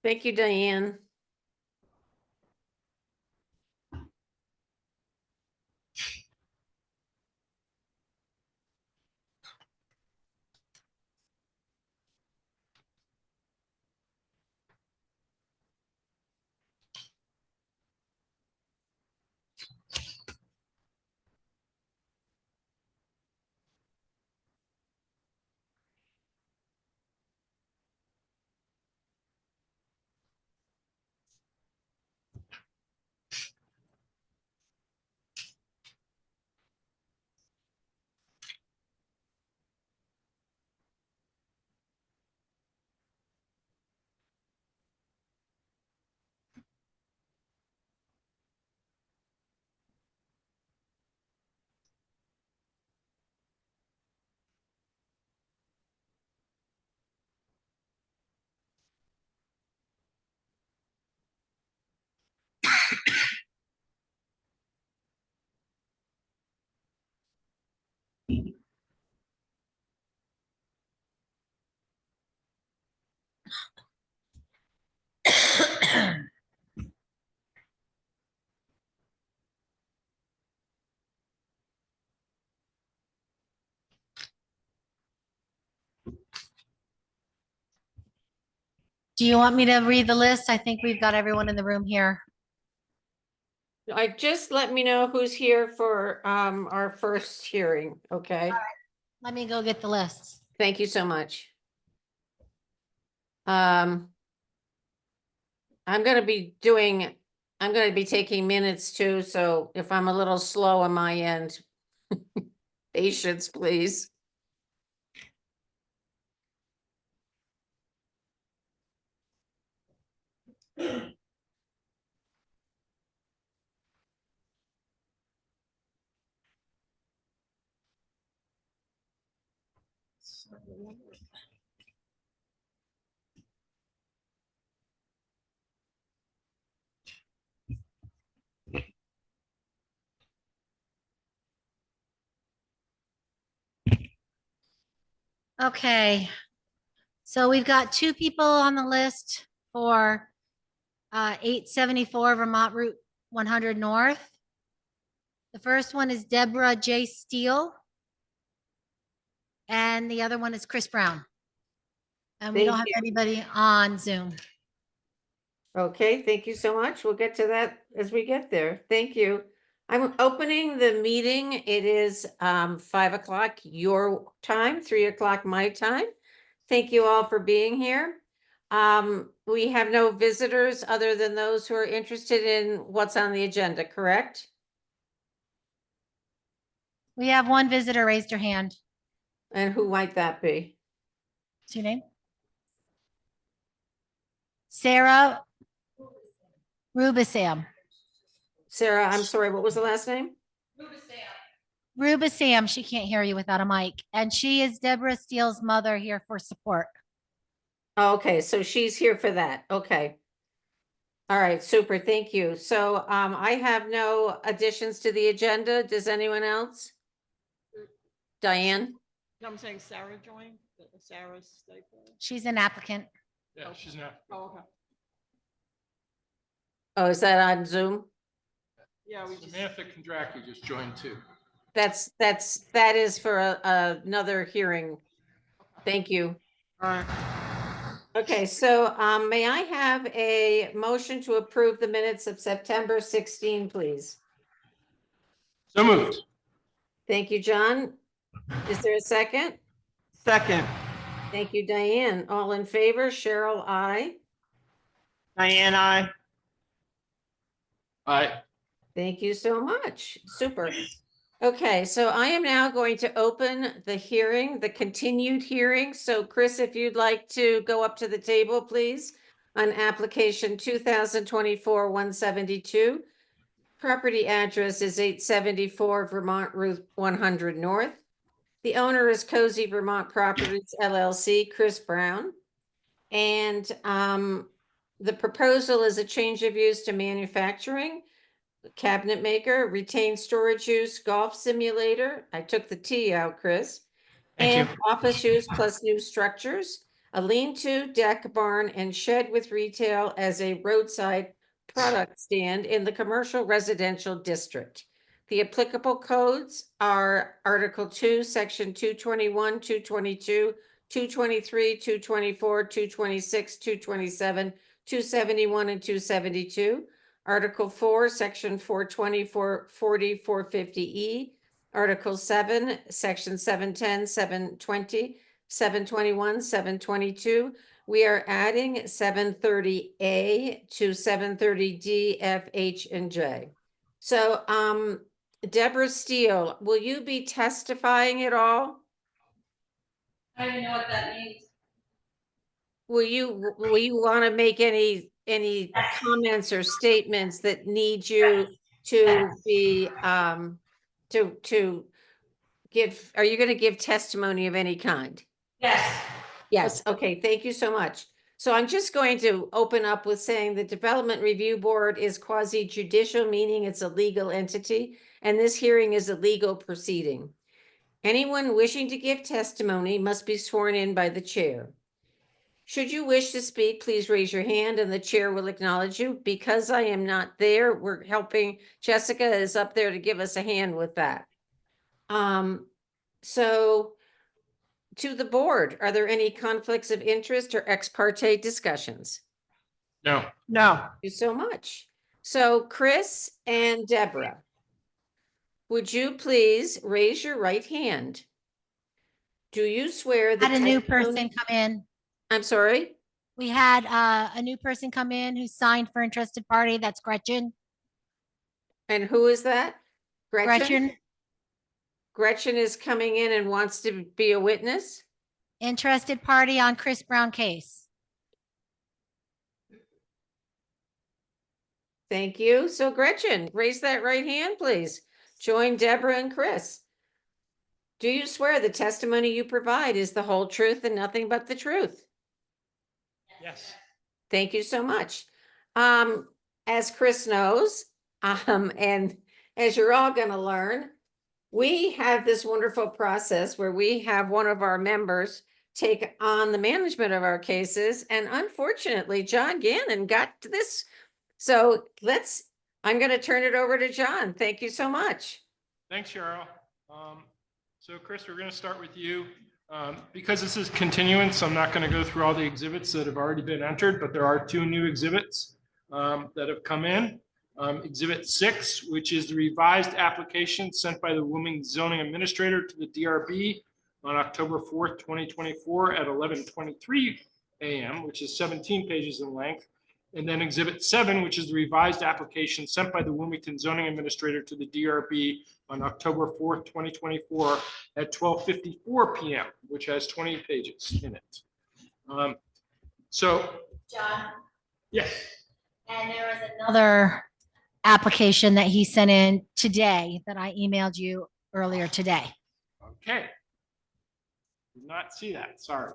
Thank you, Diane. Do you want me to read the list? I think we've got everyone in the room here. Just let me know who's here for our first hearing, okay? Let me go get the lists. Thank you so much. I'm gonna be taking minutes too, so if I'm a little slow on my end, patience, please. Okay. So we've got two people on the list for 874 Vermont Route 100 North. The first one is Deborah J. Steele. And the other one is Chris Brown. And we Thank don't have you. anybody on Zoom. Okay, thank you so much. We'll get to that as we get there. Thank you. I'm opening the meeting. It is 5 o'clock your time, 3 o'clock my time. Thank you all for being here. We have no visitors other than those who are interested in what's on the agenda, correct? We have one visitor raised her hand. And who might that be? What's your name? Sarah Rubisam. Sarah, I'm sorry, what was the last name? Rubisam, she can't hear you without a mic. And she is Deborah Steele's mother here for support. Okay, so she's here for that. Okay. All right, super, thank you. So I have no additions to the agenda. Does anyone else? Diane? No, I'm saying Sarah joined, Sarah Staple. She's an applicant. Yeah, she's not. Oh, okay. Oh, is that on Zoom? Yeah, we just. Samantha Kondraki just joined too. That is for another hearing. Thank you. All right. Okay, so may I have a motion to approve the minutes of September 16, please? So moved. Thank you, John. Is there a second? Second. Thank you, Diane. All in favor? Cheryl, aye. Diane, I. Aye. Thank you so much. Super. Okay, so I am now going to open the hearing, the continued hearing. So Chris, if you'd like to go up to the table, please, on application 2024-172. Property address is 874 Vermont Route 100 North. The owner is Cozy Vermont Properties LLC, Chris Brown. And the proposal is a change of use to manufacturing, cabinet maker, retained storage use, golf simulator. I took the T out, Chris. Thank And you. office use plus new structures. a lean-to, deck, barn, and shed with retail as a roadside product stand in the commercial residential district. The applicable codes are Article 2, Section 221, 222, 223, 224, 226, 227, 271, and 272. Article 4, Section 420, 440, 450E. Article 7, Section 710, 720, 721, 722. We are adding 730A to 730D, F, H, and J. So, Deborah Steele, will you be testifying at all? I don't even know what that means. Will you want to make any comments or statements that need you to be, to give, are you going to give testimony of any kind? Yes. Yes, okay, thank you so much. So I'm just going to open up with saying the Development Review Board is quasi judicial, meaning it's a legal entity, and this hearing is a legal proceeding. Anyone wishing to give testimony must be sworn in by the chair. Should you wish to speak, please raise your hand and the chair will acknowledge you. Because I am not there, we're helping, Jessica is up there to give us a hand with that. So to the board, are there any conflicts of interest or ex parte discussions? No. No. Thank you so much. So Chris and Deborah, would you please raise your right hand? Do you swear that Had a new testimony- person come in. I'm sorry? We had a new person come in who signed for interested party. That's Gretchen. And who is that? Gretchen, Gretchen is coming in and wants to be a witness? interested party on Chris Brown case. Thank you. So Gretchen, raise that right hand, please. Join Deborah and Chris. Do you swear the testimony you provide is the whole truth and nothing but the truth? Yes. Thank you so much. As Chris knows, and as you're all going to learn, we have this wonderful process where we have one of our members take on the management of our cases. And unfortunately, John Gannon got to this. So I'm going to turn it over to John. Thank you so much. Thanks, Cheryl. So Chris, we're going to start with you. Because this is continuance, I'm not going to go through all the exhibits that have already been entered, but there are 2 new exhibits that have come in. Exhibit 6, which is the revised application sent by the Wilmington Zoning Administrator to the DRB on October 4th, 2024 at 11:23 a.m., which is 17 pages in length. And then Exhibit 7, which is the revised application sent by the Wilmington Zoning Administrator to the DRB on October 4th, 2024 at 12:54 p.m., which has 20 pages in it. So, John, yes. and there was another application that he sent in today that I emailed you earlier today. Okay. Did not see that, sorry.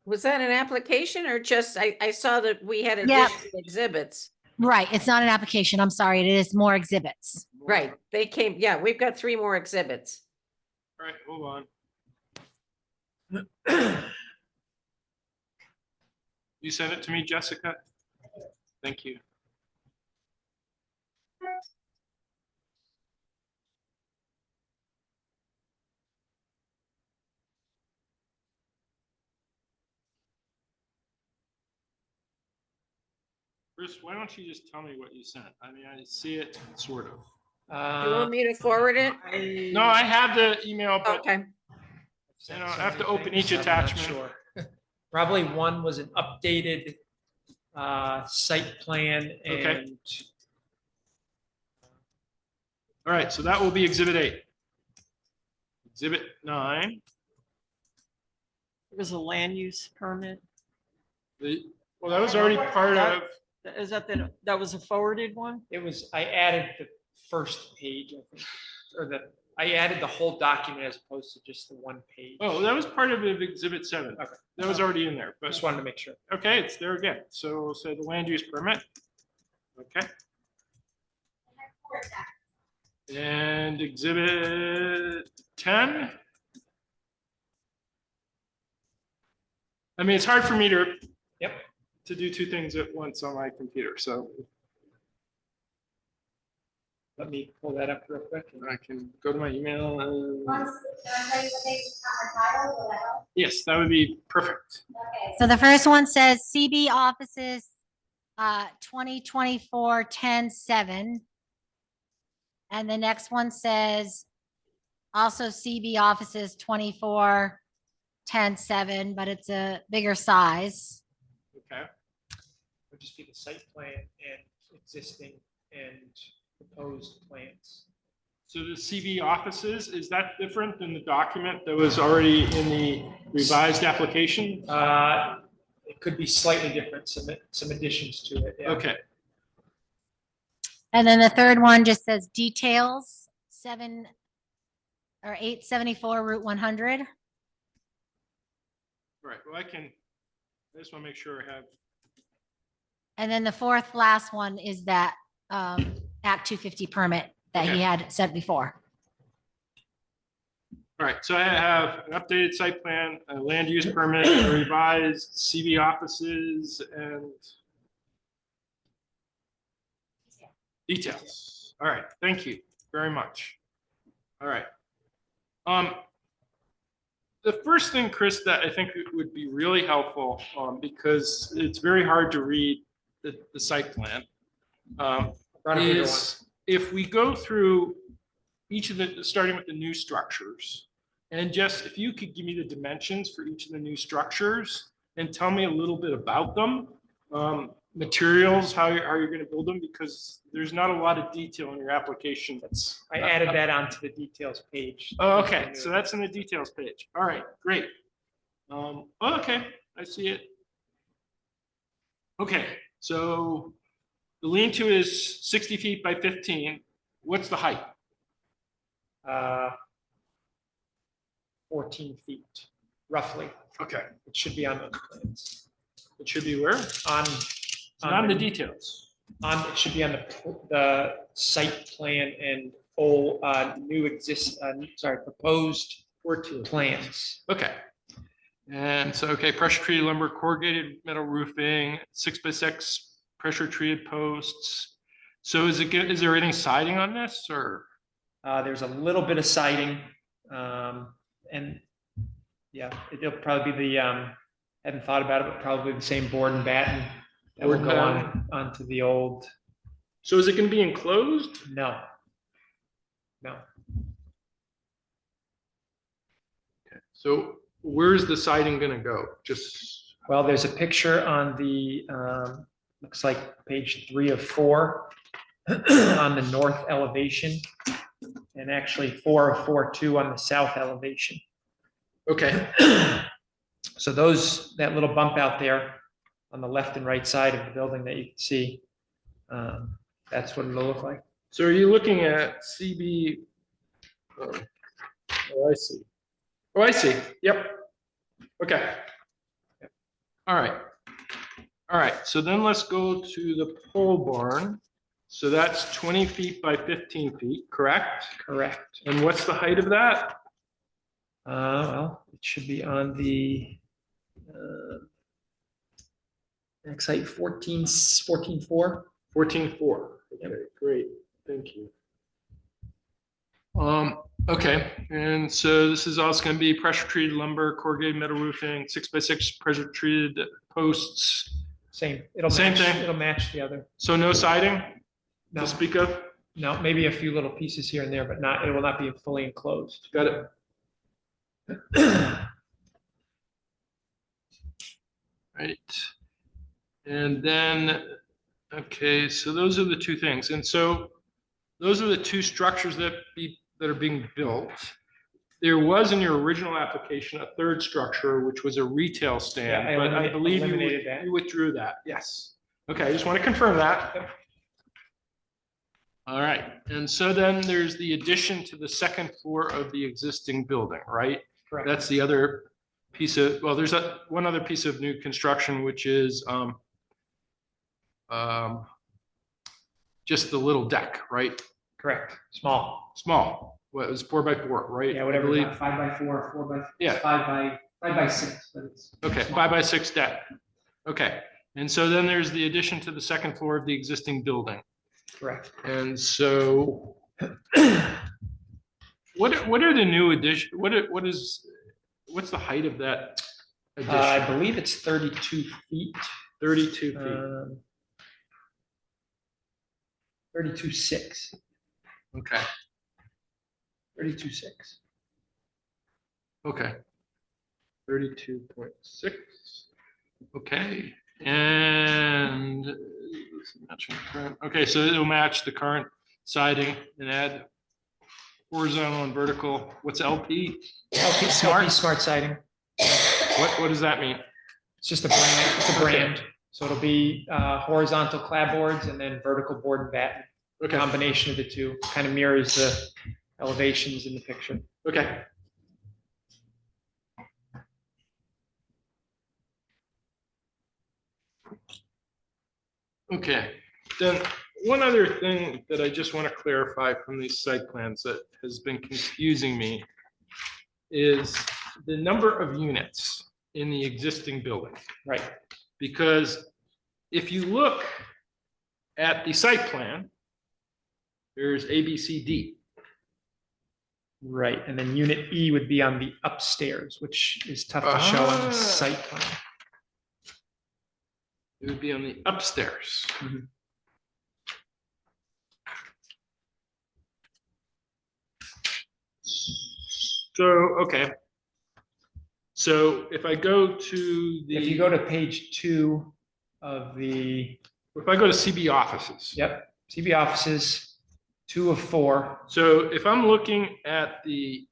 Was that an application or just, I saw that we had Yeah. additional exhibits. Right, it's not an application. I'm sorry, it is more exhibits. Right, they came, yeah, we've got 3 more exhibits. All right, hold on. You sent it to me, Jessica? Thank you. Bruce, why don't you just tell me what you sent? I mean, I see it, sort of. Do you want me to forward it? No, I have the email, but Okay, you know, I have to open each attachment. Sure. Probably one was an updated site plan Okay. and All right, so that will be Exhibit 8. Exhibit 9. It was a land use permit. Well, that was already part of, Is that was a forwarded one? it was, I added the first page, I think, or I added the whole document as opposed to just the one page. oh, that was part of Exhibit 7. Okay. That was already in there, but Just wanted to make sure. okay, it's there again. So the land use permit. Okay. And Exhibit 10. I mean, it's hard for me to. Yep. To do two things at once on my computer, so Let me pull that up real quick. I can go to my email. Yes, that would be perfect. So the first one says CB offices, 2024-10-7. And the next one says also CB offices 24-10-7, but it's a bigger size. Okay. Would just be the site plan and existing and proposed plans. So the CV offices, is that different than the document that was already in the revised application? It could be slightly different, some additions to it. Yeah. Okay, And then the third one just says details, 874 Route 100. all right, well, I just want to make sure I have, And then the fourth last one is that Act 250 permit that Okay. he had sent before. all right, so I have an updated site plan, a land use permit, a revised CV offices, and details. All right, thank you very much. All right. The first thing, Chris, that I think would be really helpful, because it's very hard to read the site plan, Brought a bigger one. is if we go through each of starting with the new structures, and just if you could give me the dimensions for each of the new structures and tell me a little bit about them, materials, how you're going to build them, because there's not a lot of detail in your application. I added that onto the details page. Oh, okay, so that's in the details page. All right, great. Okay, I see it. Okay, so the lean-to is 60 feet by 15. What's the height? 14 feet, roughly. Okay, It should be on those plans. it should be where? On, Not the details. it should be on the site plan and full, proposed 14. plans. Okay. And so, okay, pressure treated lumber, corrugated metal roofing, 6x6 pressure treated posts. So is there any siding on this, or? There's a little bit of siding, and yeah, it'll probably be the, haven't thought about it, but probably the same board and batten that will Board go and on onto the old, So is it going to be enclosed? no. So where's the siding going to go? Just, Well, there's a picture on the, looks like page 3 of 4 on the north elevation, and actually 4 of 4 too on the south elevation. okay, So that little bump out there on the left and right side of the building that you can see, that's what it'll look like. so are you looking at CB? Oh, I see. Oh, I see. Yep. Okay. All right. All right. So then let's go to the pole barn. So that's 20 feet by 15 feet, correct? Correct. And what's the height of that? Well, it should be on the next height 14.4. 14.4. Okay, great. Thank you. Okay, and so this is also going to be pressure treated lumber, corrugated metal roofing, 6x6 pressure treated posts. Same. Same match, thing. It'll match the other. So no siding No, to speak of? no, maybe a few little pieces here and there, but it will not be fully enclosed. Got it. Right. And then, okay, so those are the two things. And so those are the two structures that are being built. There was in your original application a third structure, which was a retail stand, Yeah, but I believe eliminated that. you withdrew that. Yes. Okay, I just want to confirm that. All right. And so then there's the addition to the second floor of the existing building, right? Correct. That's the other piece of, well, there's one other piece of new construction, which is just the little deck, right? Correct. Small. Small. Well, it was 4x4, right? Yeah, I whatever. believe. 5x4, 4x, Yeah. 5 5x6, but it's. Okay, 5x6 deck. Okay, and so then there's the addition to the second floor of the existing building. Correct. And so what are the new addition, what's the height of that I addition? believe it's 32 feet. 32 feet. 32.6. Okay, 32.6. okay. 32.6. Okay, and okay, so it'll match the current siding and add horizontal and vertical. What's LP? LP smart siding. What does that mean? It's just a brand. It's a Okay. brand. So it'll be horizontal clapboards and then vertical board and batten. Okay, Combination of the two kind of mirrors the elevations in the picture. okay. Okay, then one other thing that I just want to clarify from these site plans that has been confusing me is the number of units in the existing building. Right. Because if you look at the site plan, there's A, B, C, D. Right. And then unit E would be on the upstairs, which is tough to show on Ah. the site plan. It would be on the upstairs. Mhm. So, okay. So if I go to the. If you go to page 2 of the, If I go to CB offices. yep, CB offices, 2 of 4. So if I'm looking at the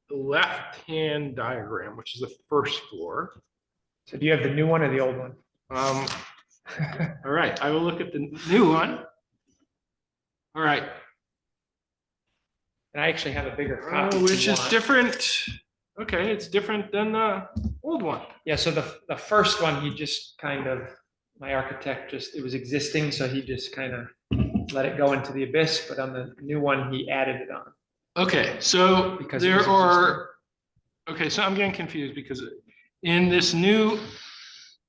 left-hand diagram, which is the first floor, So do you have the new one or the old one? all right, I will look at the new one. All right, And I actually have a bigger copy. if which you is want. different. Okay, it's different than the old one. Yeah, so the first one, he just kind of, my architect just, it was existing, so he just kind of let it go into the abyss, but on the new one, he added it on. Okay, so Because it there was are, okay, so I'm getting confused because in this new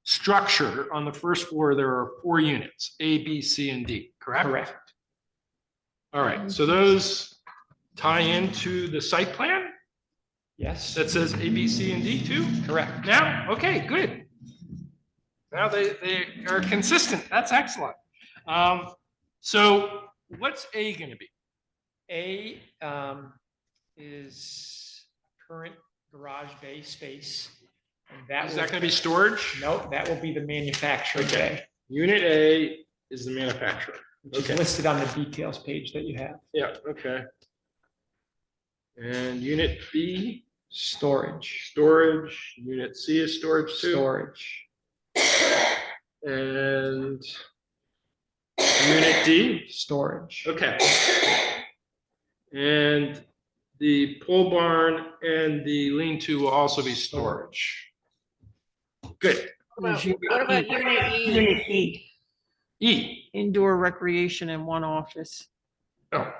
structure on the first floor, there are 4 units, A, B, C, and D, correct? Correct. All right, so those tie into the site plan Yes, that says A, B, C, and D too? correct. Now, okay, good. Now they are consistent. That's excellent. So what's A gonna be? A is current garage bay space. And that Is will, that gonna be storage? no, that will be the manufacturing Okay. bay, Unit A is the manufacturer. which is Okay. listed on the details page that you have. Yeah, okay. And unit B, Storage, storage. Unit C is storage too. storage, And unit D, storage. okay. And the pole barn and the lean-to will also be storage. Good. What about unit E? Unit E, E, indoor recreation and 1 office. oh.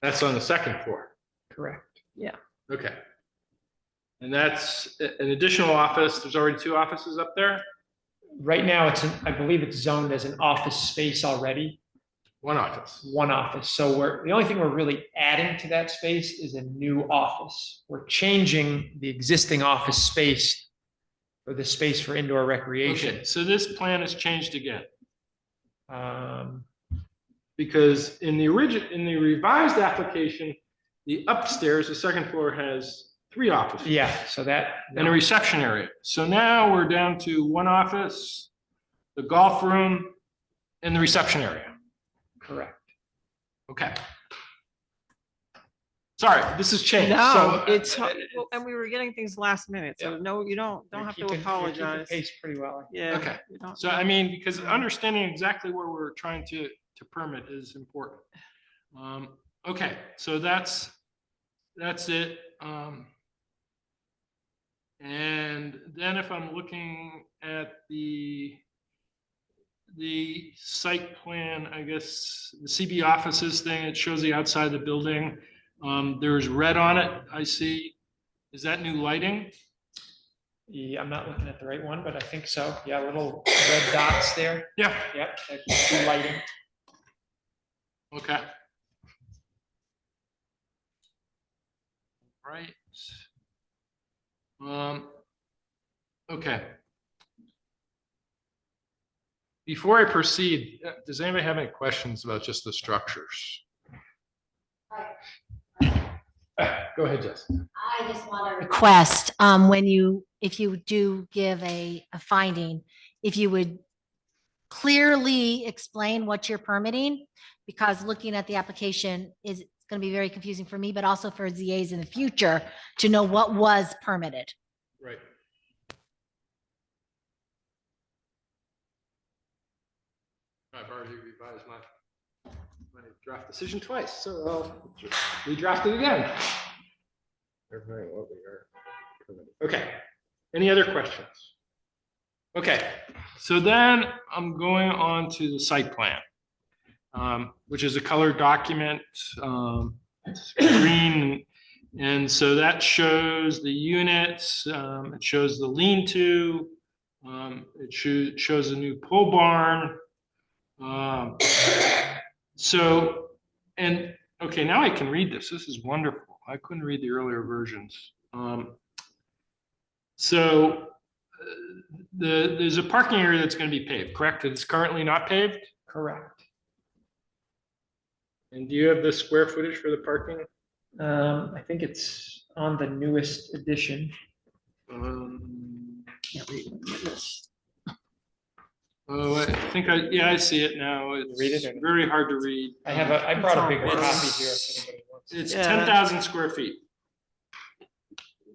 That's on the second floor. Correct. Okay. And that's an additional office. There's already 2 offices up there? Right now, I believe it's zoned as an office space already, 1 office. 1 office. So the only thing we're really adding to that space is a new office. We're changing the existing office space for the space for indoor recreation. Okay, so this plan has changed again. Um, Because in the revised application, the upstairs, the second floor has 3 offices. Yeah, so that, And a reception area. So now we're down to 1 office, the golf room, and the reception area. correct. Okay. Sorry, this has changed. No, So, it's, and we were getting things last minute, so no, you don't You're have to keeping- you're keeping apologize. Pace pretty well. Yeah. Okay. you don't- So I mean, because understanding exactly where we're trying to permit is important. Okay, so that's it. And then if I'm looking at the site plan, I guess, the CB offices thing, it shows the outside of the building. There's red on it, I see. Is that new lighting? Yeah, I'm not looking at the right one, but I think so. Yeah, little red dots there. Yeah. Yep, that's new lighting. Okay. Right. Okay. Before I proceed, does anybody have any questions about just the structures? Go ahead, Jess. I just want to request, if you do give a finding, if you would clearly explain what you're permitting, because looking at the application is going to be very confusing for me, but also for ZAs in the future to know what was permitted. Right. I've already revised my draft decision twice, so I'll just redraft it again. Okay, any other questions? Okay, so then I'm going on to the site plan, which is a color document, it's green. And so that shows the units, it shows the lean-to, it shows a new pole barn. Okay, now I can read this. This is wonderful. I couldn't read the earlier versions. There's a parking area that's going to be paved, correct? It's currently not paved? Correct. And do you have the square footage for the parking? I think it's on the newest edition. Oh, I think I see it now. It's Read it or- very hard to read. I brought a bigger It's- copy here if anybody wants. It's Yeah. 10,000 square feet.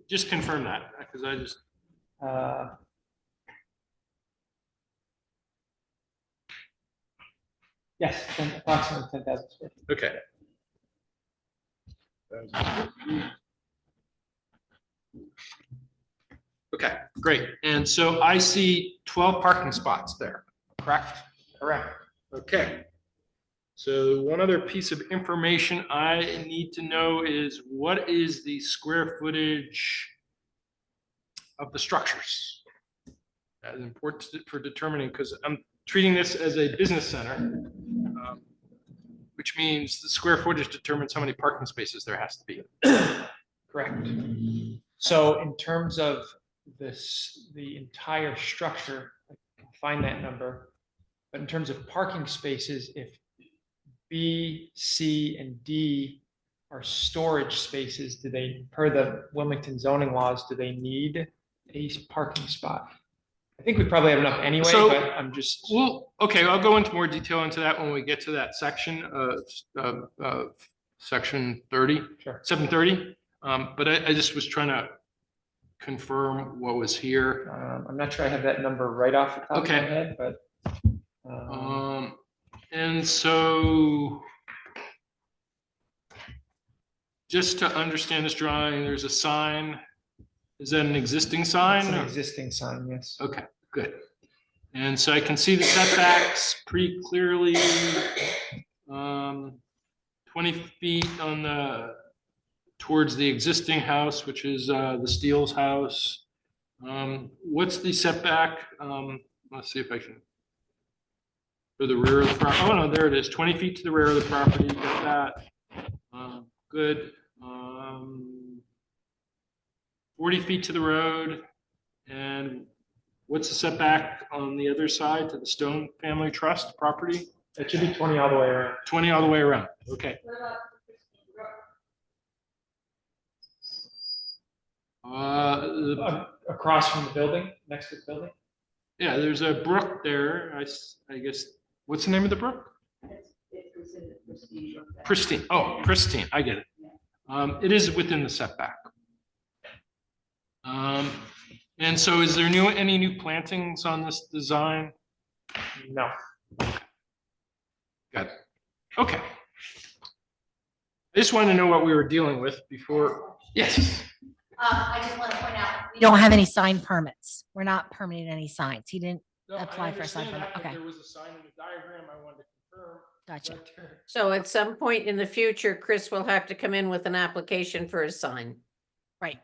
Just confirm that, because I just, Yes, approximately 10,000 square feet. okay. Okay, great. And so I see 12 parking spots there, correct? Correct. Okay. So one other piece of information I need to know is what is the square footage of the structures? That is important for determining, because I'm treating this as a business center, which means the square footage determines how many parking spaces there has to be. Correct. So in terms of the entire structure, I can find that number. But in terms of parking spaces, if B, C, and D are storage spaces, per the Wilmington zoning laws, do they need a parking spot? I think we probably have enough anyway, So- but I'm just, Well, okay, I'll go into more detail into that when we get to that section of section 30, sure. 730. But I just was trying to confirm what was here. I'm not sure I have that number right off the top of my Okay. head, but. And so just to understand this drawing, there's a sign. Is that an existing sign? It's an existing sign, yes. Okay, good. And so I can see the setbacks pretty clearly. 20 feet towards the existing house, which is the Steele's house. What's the setback? Let's see if I can. For the rear of the property. Oh, no, there it is. 20 feet to the rear of the property. Got that. Good. 40 feet to the road. And what's the setback on the other side to the Stone Family Trust property? It should be 20 all the way around. 20 all the way around. Okay. Across from the building, next to the building? Yeah, there's a brook there. I guess, what's the name of the brook? Pristine. Oh, Pristine. I get it. It is within the setback. And so is there any new plantings on this design? No. Got it. Okay. I just wanted to know what we were dealing with before. Yes. I just want to point out, we don't have any sign permits. We're not permitting any signs. He didn't No, I apply for a sign understand permit. that, but Okay. There was a sign in the diagram I wanted to confirm. Gotcha. but- So at some point in the future, Chris will have to come in with an application for a sign. Right.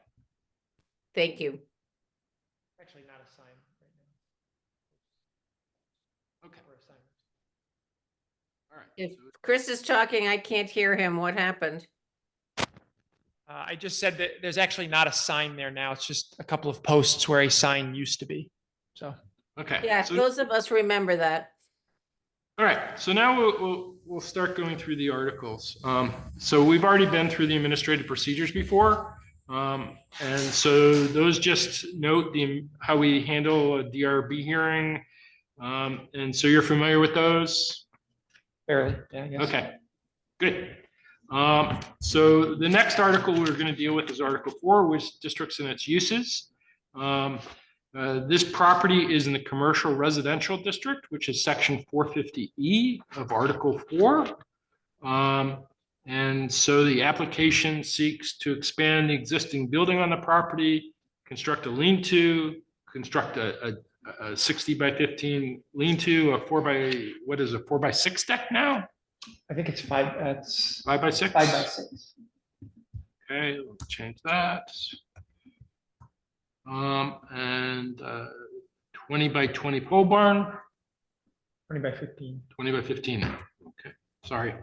Thank you. Actually, not a sign right now. Okay, Or a sign. all right. If So- Chris is talking, I can't hear him. What happened? I just said that there's actually not a sign there now. It's just a couple of posts where a sign used to be. So, Okay. Yeah, so- those of us remember that. All right, so now we'll start going through the articles. So we've already been through the administrative procedures before. And so those just note how we handle a DRB hearing. And so you're familiar with those? barely, yeah, I guess. Okay, good. So the next article we're going to deal with is Article 4, which districts and its uses. This property is in the commercial residential district, which is section 450E of Article 4. And so the application seeks to expand the existing building on the property, construct a lean-to, construct a 60 by 15 lean-to, what is a 4x6 deck now? I think it's 5, it's 5x6? 5x6. Okay, let's change that. And 20 by 20 pole barn, 20 by 15. 20 by 15. Okay, sorry.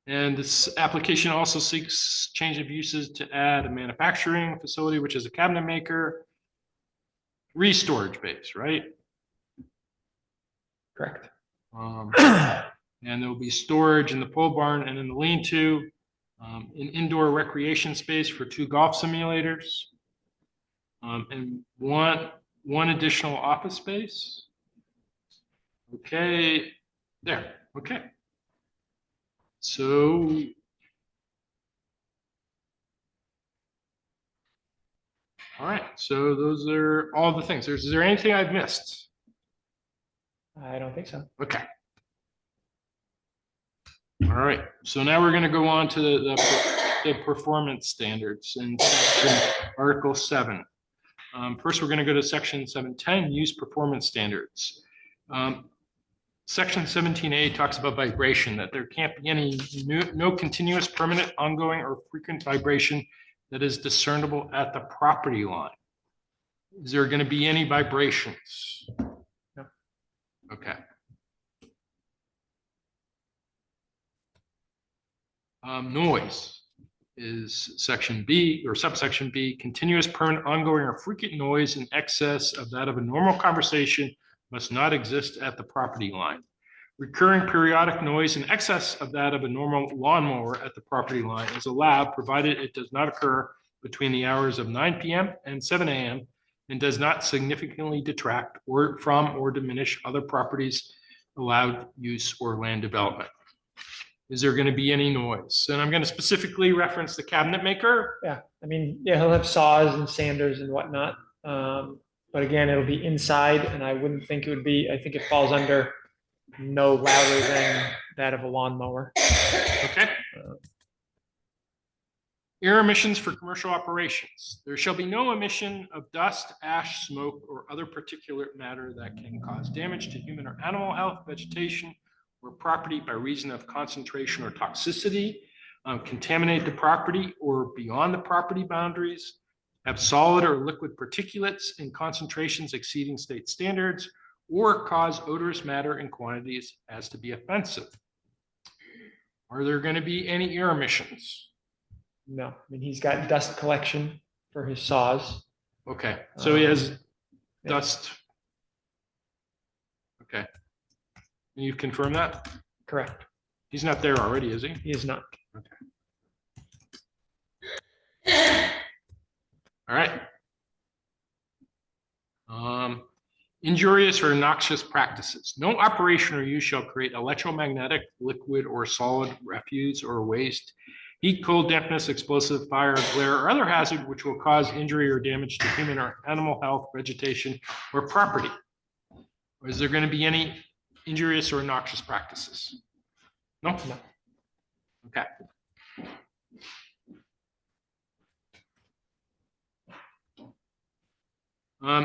And this application also seeks change of uses to add a manufacturing facility, which is a cabinet maker, storage base, right? Correct. And there will be storage in the pole barn and in the lean-to, an indoor recreation space for 2 golf simulators, and one additional office space. Okay, there, okay. So all right, so those are all the things. Is there anything I've missed? I don't think so. Okay. All right, so now we're going to go on to the performance standards in section Article 7. First, we're going to go to section 710, use performance standards. Section 17A talks about vibration, that there can't be any no continuous, permanent, ongoing, or frequent vibration that is discernible at the property line. Is there going to be any vibrations? No. Okay. Noise is section B or subsection B, continuous, permanent, ongoing, or frequent noise in excess of that of a normal conversation must not exist at the property line. Recurring periodic noise in excess of that of a normal lawnmower at the property line is allowed, provided it does not occur between the hours of 9 p.m. and 7 a.m. and does not significantly detract from or diminish other properties' allowed use or land development. Is there going to be any noise? And I'm going to specifically reference the cabinet maker. Yeah, I mean, yeah, he'll have saws and sanders and whatnot. But again, it'll be inside, and I wouldn't think it would be, I think it falls under no louder than that of a lawnmower. Okay. Air emissions for commercial operations. There shall be no emission of dust, ash, smoke, or other particulate matter that can cause damage to human or animal health, vegetation, or property by reason of concentration or toxicity, contaminate the property or beyond the property boundaries, have solid or liquid particulates in concentrations exceeding state standards, or cause odorous matter in quantities as to be offensive. Are there going to be any air emissions? No, I mean, he's got dust collection for his saws. Okay, so he has Yeah. dust. Okay. Can you confirm that? Correct. He's not there already, is he? He is not. All right. Injurious or noxious practices. No operation or use shall create electromagnetic, liquid, or solid refuse or waste, heat, cold, dampness, explosive, fire, glare, or other hazard which will cause injury or damage to human or animal health, vegetation, or property. Or is there going to be any injurious or noxious practices? No? No. Okay.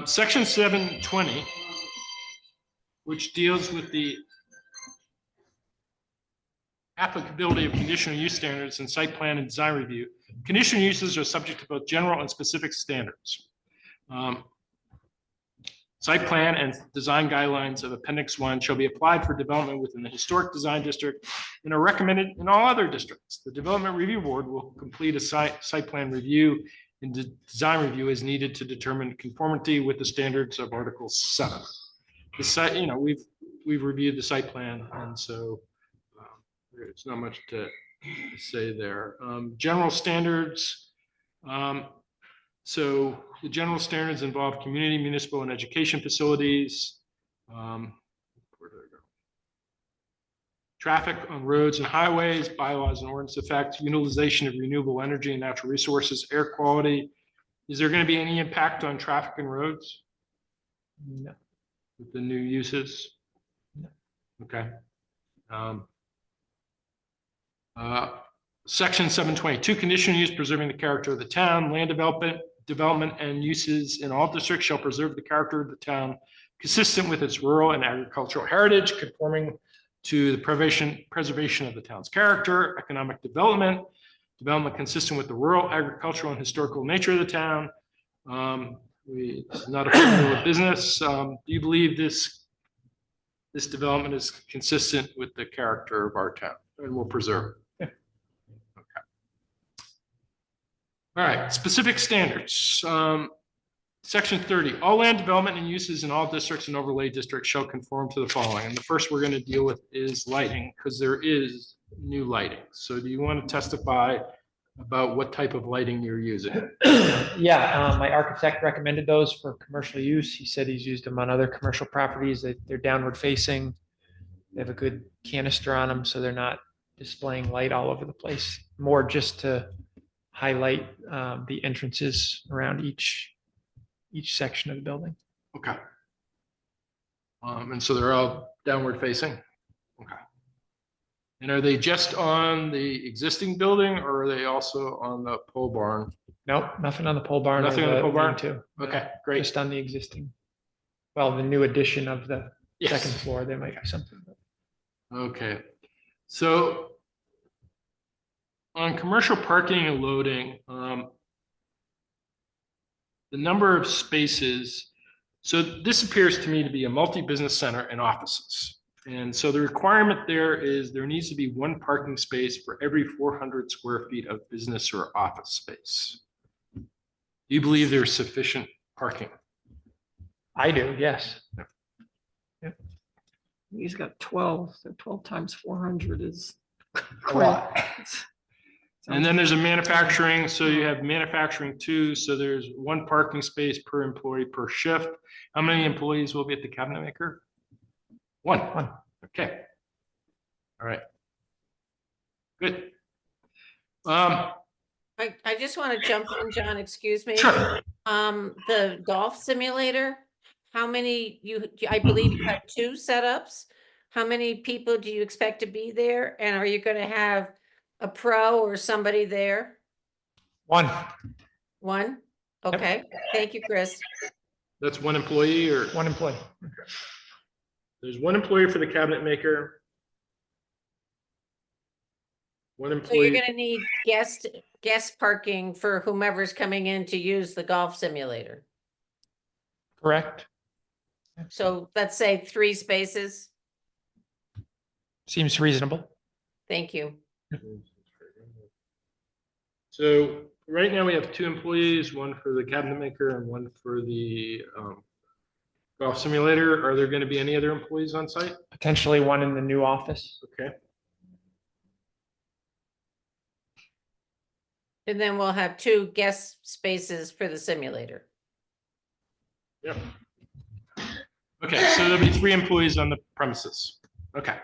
Section 720, which deals with the applicability of conditional use standards and site plan and design review. Conditional uses are subject to both general and specific standards. Site plan and design guidelines of Appendix 1 shall be applied for development within the Historic Design District and are recommended in all other districts. The Development Review Board will complete a site plan review and design review as needed to determine conformity with the standards of Article 7. The site, we've reviewed the site plan, and so there's not much to say there. General standards. So the general standards involve community, municipal, and education facilities. Where did I go? Traffic on roads and highways, bylaws and ordinance effect, utilization of renewable energy and natural resources, air quality. Is there going to be any impact on traffic and roads No. with the new uses? No. Okay. Section 722, conditional use preserving the character of the town. Land development and uses in all districts shall preserve the character of the town consistent with its rural and agricultural heritage, conforming to the preservation of the town's character. Economic development consistent with the rural, agricultural, and historical nature of the town. It's not a formula of business. Do you believe this development is consistent with the character of our town and will preserve it? Okay. All right, specific standards. Section 30, all land development and uses in all districts and overlay districts shall conform to the following. And the first we're going to deal with is lighting, because there is new lighting. So do you want to testify about what type of lighting you're using? Yeah, my architect recommended those for commercial use. He said he's used them on other commercial properties. They're downward facing. They have a good canister on them, so they're not displaying light all over the place. More just to highlight the entrances around each section of the building. Okay. And so they're all downward facing? Okay. And are they just on the existing building, or are they also on the pole barn? Nope, nothing on the pole barn. Nothing on the pole barn? Too. Okay, great. Just on the existing. Well, the new addition of the Yes. second floor, they might have something. Okay. So on commercial parking and loading, the number of spaces, so this appears to me to be a multi-business center and offices. And so the requirement there is there needs to be one parking space for every 400 square feet of business or office space. Do you believe there's sufficient parking? I do, yes. He's got 12, so 12 times 400 is A lot. And then there's a manufacturing, so you have manufacturing too, so there's one parking space per employee per shift. How many employees will be at the cabinet maker? One. Okay. All right. Good. I just want to jump in, John, excuse me. Sure. The golf simulator, how many I believe you have 2 setups. How many people do you expect to be there? And are you going to have a pro or somebody there? One. One? Okay, thank you, Chris. That's one employee, or One employee. there's one employee for the cabinet maker. One So you're employee. gonna need guest parking for whomever's coming in to use the golf simulator. Correct. So let's say 3 spaces. Seems reasonable. Thank you. So right now we have 2 employees, one for the cabinet maker and one for the golf simulator. Are there going to be any other employees on site? Potentially one in the new office. Okay. And then we'll have 2 guest spaces for the simulator. Yep. Okay, so there'll be 3 employees on the premises. Okay.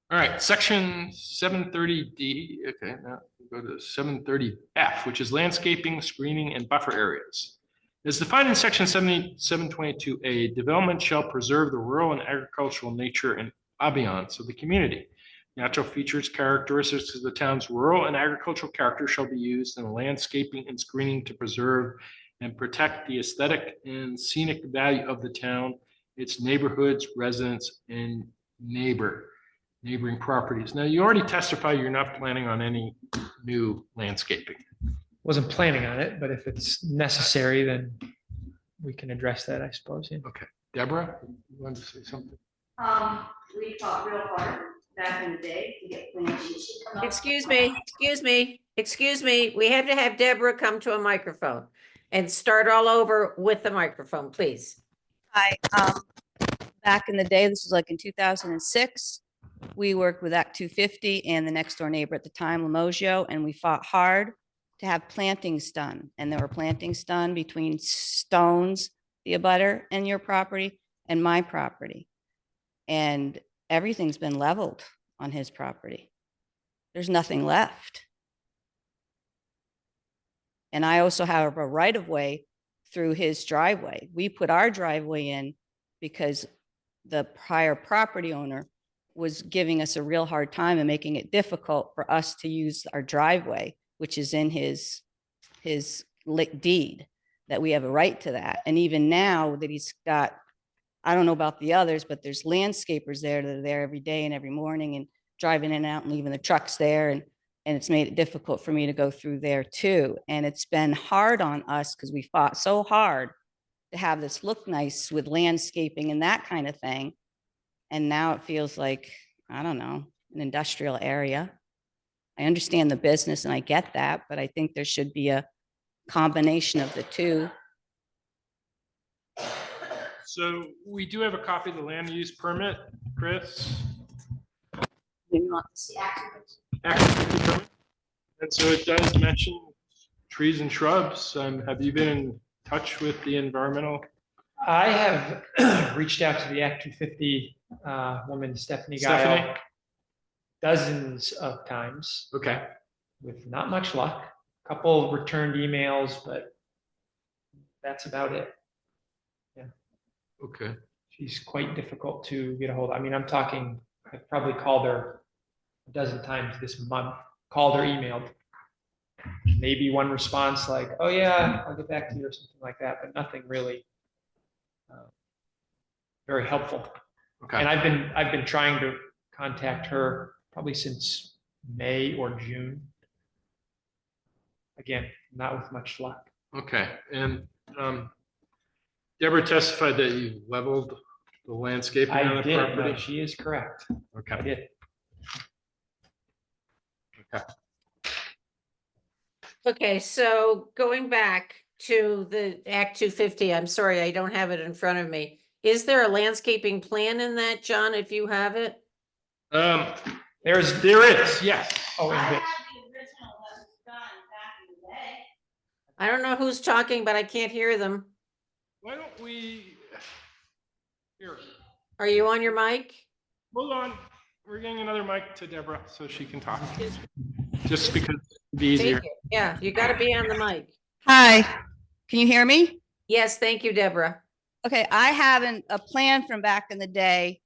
All right, section 730D. Okay, now we go to 730F, which is landscaping, screening, and buffer areas. As defined in section 722A, development shall preserve the rural and agricultural nature and ambiance of the community. Natural features, characteristics of the town's rural and agricultural character shall be used in the landscaping and screening to preserve and protect the aesthetic and scenic value of the town its neighborhoods, residents, and neighboring properties. Now, you already testified you're not planning on any new landscaping. Wasn't planning on it, but if it's necessary, then we can address that, I suppose. Yeah. Deborah, you wanted to say something? We fought real hard back in the day to get plans. Excuse me. We have to have Deborah come to a microphone and start all over with the microphone, please. Hi, back in the day, this was like in 2006, we worked with Act 250 and the next door neighbor at the time, Limogio, and we fought hard to have plantings done. And there were plantings done between Stones, the abutter, and your property and my property. And everything's been leveled on his property. There's nothing left. And I also have a right of way through his driveway. We put our driveway in because the prior property owner was giving us a real hard time and making it difficult for us to use our driveway, which is in his deed, that we have a right to that. And even now that he's got, I don't know about the others, but there's landscapers there that are there every day and every morning and driving in and out and leaving the trucks there. And it's made it difficult for me to go through there too. And it's been hard on us because we fought so hard to have this look nice with landscaping and that kind of thing. And now it feels like, I don't know, an industrial area. I understand the business and I get that, but I think there should be a combination of the two. So we do have a copy of the land use permit, Chris. Activity permit. And so it does mention trees and shrubs. Have you been in touch with the environmental? I have reached out to the Act 250 woman, Stephanie Guile, dozens of times. Okay. With not much luck. A couple returned emails, but that's about it. Yeah. Okay. She's quite difficult to get a hold of. I mean, I'm talking, I've probably called her a dozen times this month, called her, emailed. Maybe one response like, oh yeah, I'll get back to you or something like that, but nothing really very helpful. Okay. And I've been trying to contact her probably since May or June. Again, not with much luck. Okay. And Deborah testified that you leveled the landscaping on I the did, property. no, she is correct. I Okay. did. Okay, so going back to the Act 250, I'm sorry, I don't have it in front of me. Is there a landscaping plan in that, John, if you have it? There is, yes. Oh, I and have Vic. the original that was done back in the day. I don't know who's talking, but I can't hear them. Why don't we, here, Are you on your mic? hold on. We're getting another mic to Deborah so she can talk. Just because it'd be easier. Thank you. Yeah, you gotta be on the mic. Hi, can you hear me? Yes, thank you, Deborah. Okay, I have a plan from back in the day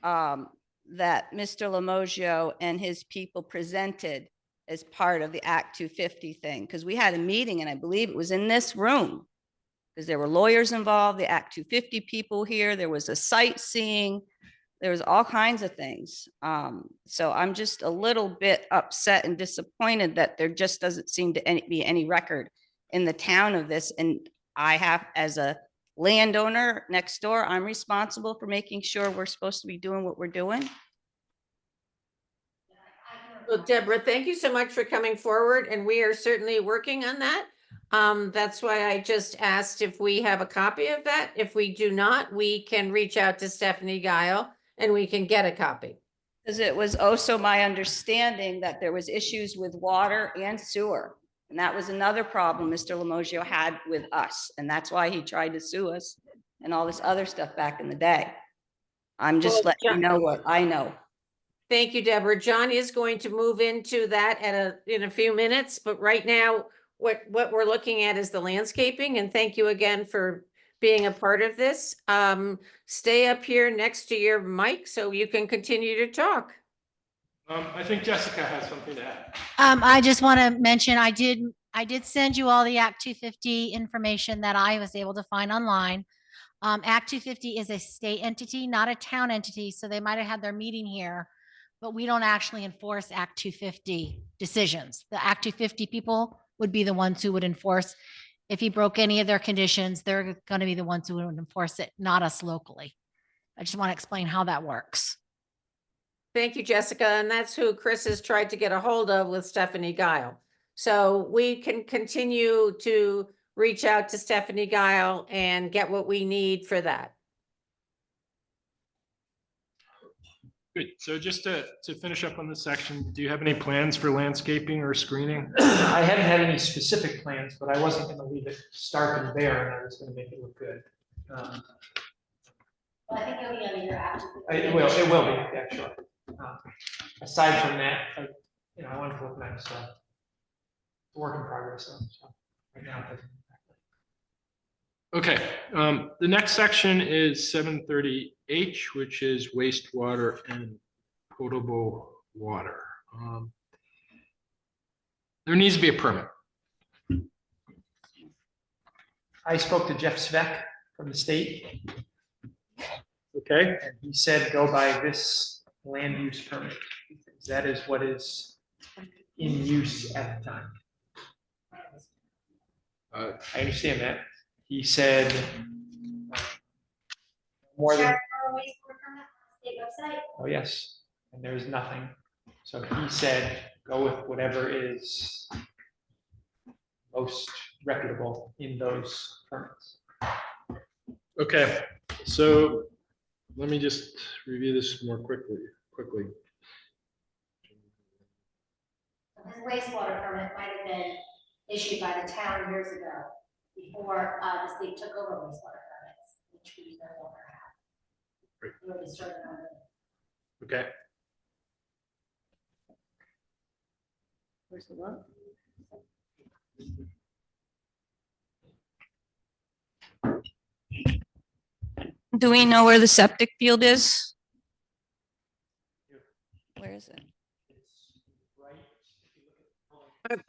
that Mr. Limogio and his people presented as part of the Act 250 thing, because we had a meeting and I believe it was in this room, because there were lawyers involved, the Act 250 people here, there was a sightseeing, there was all kinds of things. So I'm just a little bit upset and disappointed that there just doesn't seem to be any record in the town of this. And I have, as a landowner next door, I'm responsible for making sure we're supposed to be doing what we're doing. Well, Deborah, thank you so much for coming forward, and we are certainly working on that. That's why I just asked if we have a copy of that. If we do not, we can reach out to Stephanie Guile and we can get a copy. Because it was also my understanding that there was issues with water and sewer. And that was another problem Mr. Limogio had with us. And that's why he tried to sue us and all this other stuff back in the day. I'm just Well, letting you know what I know. Thank you, Deborah. John is going to move into that in a few minutes, but right now, what we're looking at is the landscaping, and thank you again for being a part of this. Stay up here next to your mic so you can continue to talk. I think Jessica has something to add. I just want to mention, I did send you all the Act 250 information that I was able to find online. Act 250 is a state entity, not a town entity, so they might have had their meeting here, but we don't actually enforce Act 250 decisions. The Act 250 people would be the ones who would enforce. If he broke any of their conditions, they're going to be the ones who would enforce it, not us locally. I just want to explain how that works. Thank you, Jessica. And that's who Chris has tried to get a hold of with Stephanie Guile. So we can continue to reach out to Stephanie Guile and get what we need for that. Good. So just to finish up on this section, do you have any plans for landscaping or screening? I hadn't had any specific plans, but I wasn't gonna leave it stark and bare, and I was gonna make it look good. Well, I think it'll be under your Act. It will be, yeah, sure. Aside from that, I want it to look nice, so. It's a work in progress, so right now. it doesn't- Okay, the next section is 730H, which is wastewater and potable water. There needs to be a permit. I spoke to Jeff Sveck from the state, Okay, and he said, go by this land use permit. Because that is what is in use at the time. I understand that. He said more than, oh, yes, and there's nothing. So he said, go with whatever is most reputable in those permits. okay, so let me just review this more quickly. His wastewater permit might have been issued by the town years ago, before the state took over wastewater permits, which we no longer have. Right. We already started on it. Okay, Where's the what? Do we know where the septic field is? Where is it?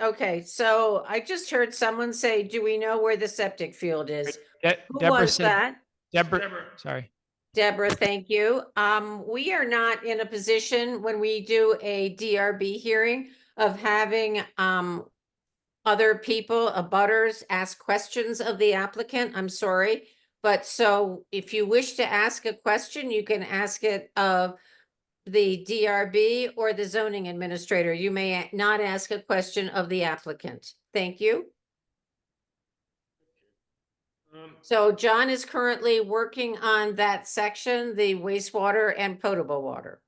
Okay, so I just heard someone say, do we know where the septic field is? Who Deborah was said, that? Deborah, sorry. Deborah, thank you. We are not in a position when we do a DRB hearing of having other people, abutters, ask questions of the applicant. I'm sorry. But so if you wish to ask a question, you can ask it of the DRB or the zoning administrator. You may not ask a question of the applicant. Thank you. So John is currently working on that section, the wastewater and potable water.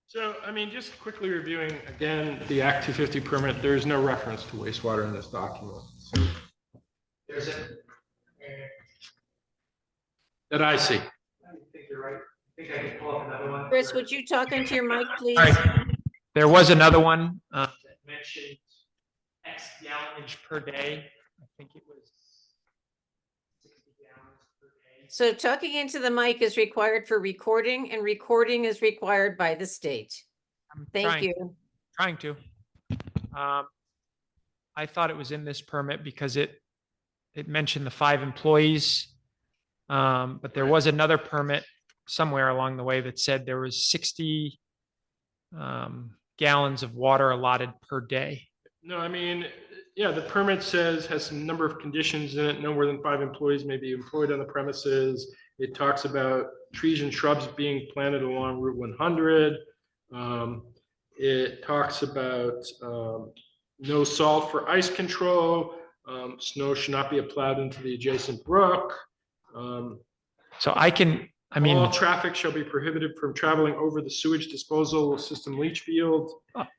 so I mean, just quickly reviewing again, the Act 250 permit, there is no reference to wastewater in this document. So There's a. that I see. I think you're right. I think I can pull up another one. Chris, would you talk into your mic, please? All right. There was another one that mentioned X gallonage per day. I think it was 60 gallons per day. So talking into the mic is required for recording, and recording is required by the state. I'm Thank you. trying to. I thought it was in this permit because it mentioned the 5 employees. But there was another permit somewhere along the way that said there was 60 gallons of water allotted per day. No, I mean, yeah, the permit has some number of conditions in it. No more than 5 employees may be employed on the premises. It talks about trees and shrubs being planted along Route 100. It talks about no salt for ice control. Snow should not be plowed into the adjacent brook. So I mean, all traffic shall be prohibited from traveling over the sewage disposal system leach field.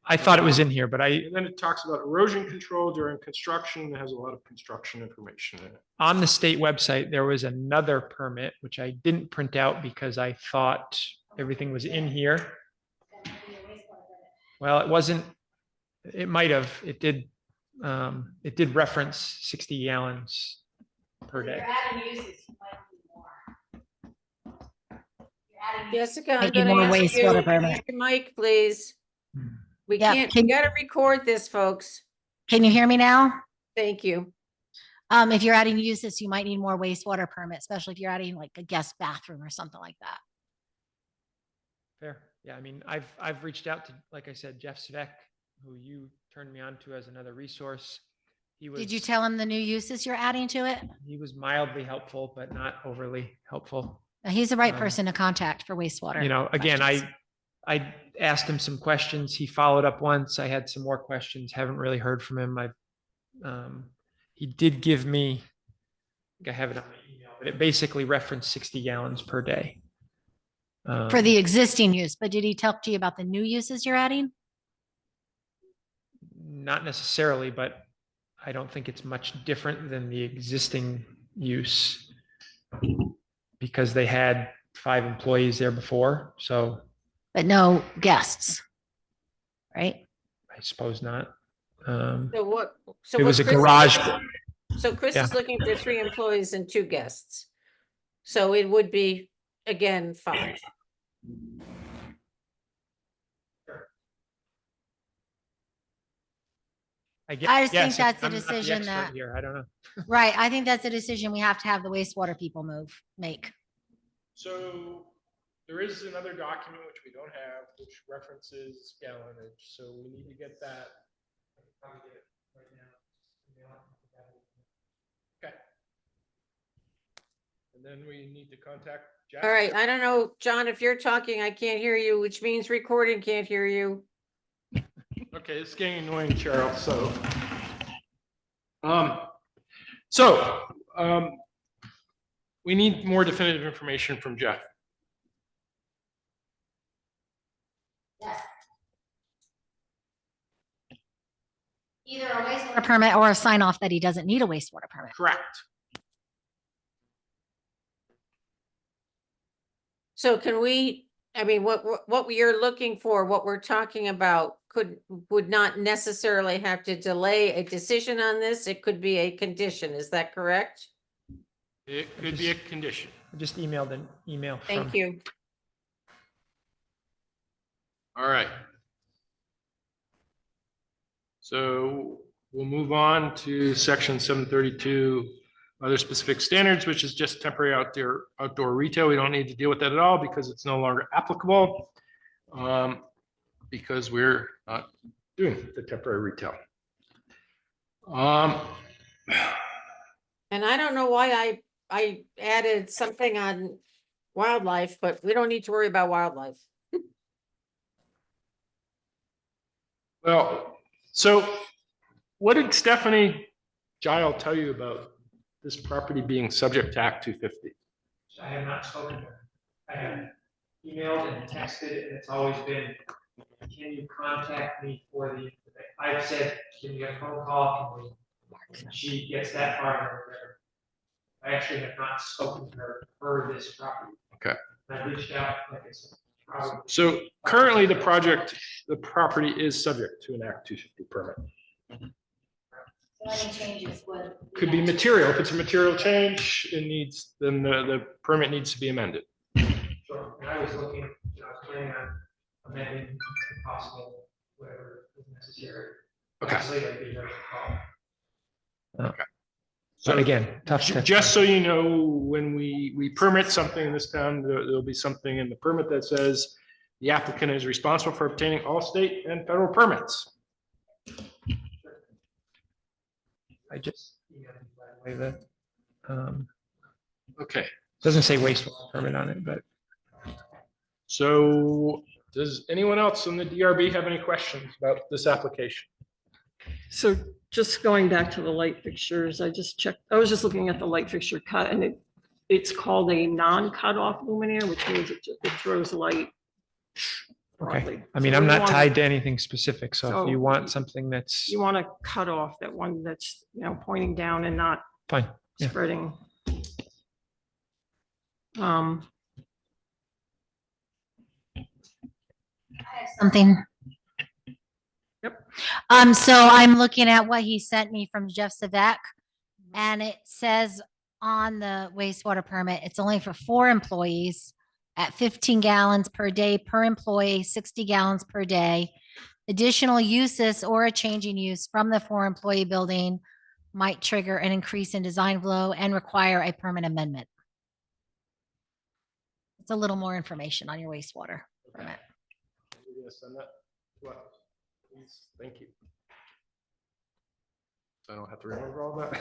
I thought it was in here, but And then it talks about erosion control during construction. It has a lot of construction information in it. on the state website, there was another permit, which I didn't print out because I thought everything was in here. Well, it wasn't, it might have, it did reference 60 gallons per day. Jessica, I'm Making gonna more ask you, wastewater permit. your mic, please. We Yeah, can't, you gotta record this, folks. Can you hear me now? Thank you. If you're adding uses, you might need more wastewater permit, especially if you're adding like a guest bathroom or something like that. Fair. Yeah, I mean, I've reached out to, like I said, Jeff Svek, who you turned me on to as another resource. Did you tell him the new uses you're adding to it? He was mildly helpful, but not overly helpful. He's the right Um, person to contact for wastewater. You know, again, questions. I asked him some questions. He followed up once. I had some more questions. Haven't really heard from him. He did give me, I think I have it on my email, but it basically referenced 60 gallons per day. For the existing use, but did he talk to you about the new uses you're adding? Not necessarily, but I don't think it's much different than the existing use because they had 5 employees there before. So But no guests, right? I suppose not. So what? So It what was a Chris is garage. looking- So Chris Yeah. is looking for 3 employees and 2 guests. So it would be, again, 5. I just think guess. that's a I'm not the decision expert that- Here, I don't know. Right. I think that's a decision we have to have the wastewater people make. So there is another document which we don't have, which references gallonage, so we need to get that. I can probably get it right now. Okay. And then we need to contact Jeff. All right, I don't know, John, if you're talking, I can't hear you, which means recording can't hear you. Okay, it's getting annoying, Cheryl, so. We need more definitive information from Jeff. Either a wastewater permit or a sign off that he doesn't need a wastewater permit. Correct. So can we, I mean, what we are looking for, what we're talking about would not necessarily have to delay a decision on this. It could be a condition. Is that correct? It could be a condition. I just emailed an email from. Thank you. All right. So we'll move on to section 732, other specific standards, which is just temporary outdoor retail. We don't need to deal with that at all because it's no longer applicable. Because we're not doing the temporary retail. And I don't know why I added something on wildlife, but we don't need to worry about wildlife. Well, so what did Stephanie Gile tell you about this property being subject to Act 250? I have not spoken to her. I have emailed and texted, and it's always been, can you contact me for the, I've said, can you get a phone call? Can we? And she gets that far. I actually have not spoken to her for this property. Okay. And I reached out, like I said, probably. So currently the property is subject to an Act 250 permit. Any changes would. Could be material. If it's a material change, then the permit needs to be amended. Sure. And I was looking, I was planning on amending if possible, whatever is necessary. Okay. Obviously, I'd be very call. Okay. But again, tough. Just so you know, when we permit something in this town, there'll be something in the permit that says the applicant is responsible for obtaining all state and federal permits. I just, by the way, that, Okay, doesn't say wastewater permit on it, but so does anyone else in the DRB have any questions about this application? So just going back to the light fixtures, I just checked, I was just looking at the light fixture cut and it's called a non-cut-off luminaire, which means it throws light okay. broadly. I mean, So I'm we not want- tied to anything specific, so if So you want something that's You want to cut off that one that's, pointing down and not fine. Yeah. spreading. Something. Yep. So I'm looking at what he sent me from Jeff Savek. And it says on the wastewater permit, it's only for 4 employees at 15 gallons per day per employee, 60 gallons per day. Additional uses or a changing use from the 4 employee building might trigger an increase in design flow and require a permit amendment. It's a little more information on your wastewater permit. You're gonna send that to us, please? Thank you. So I don't have to remember all that.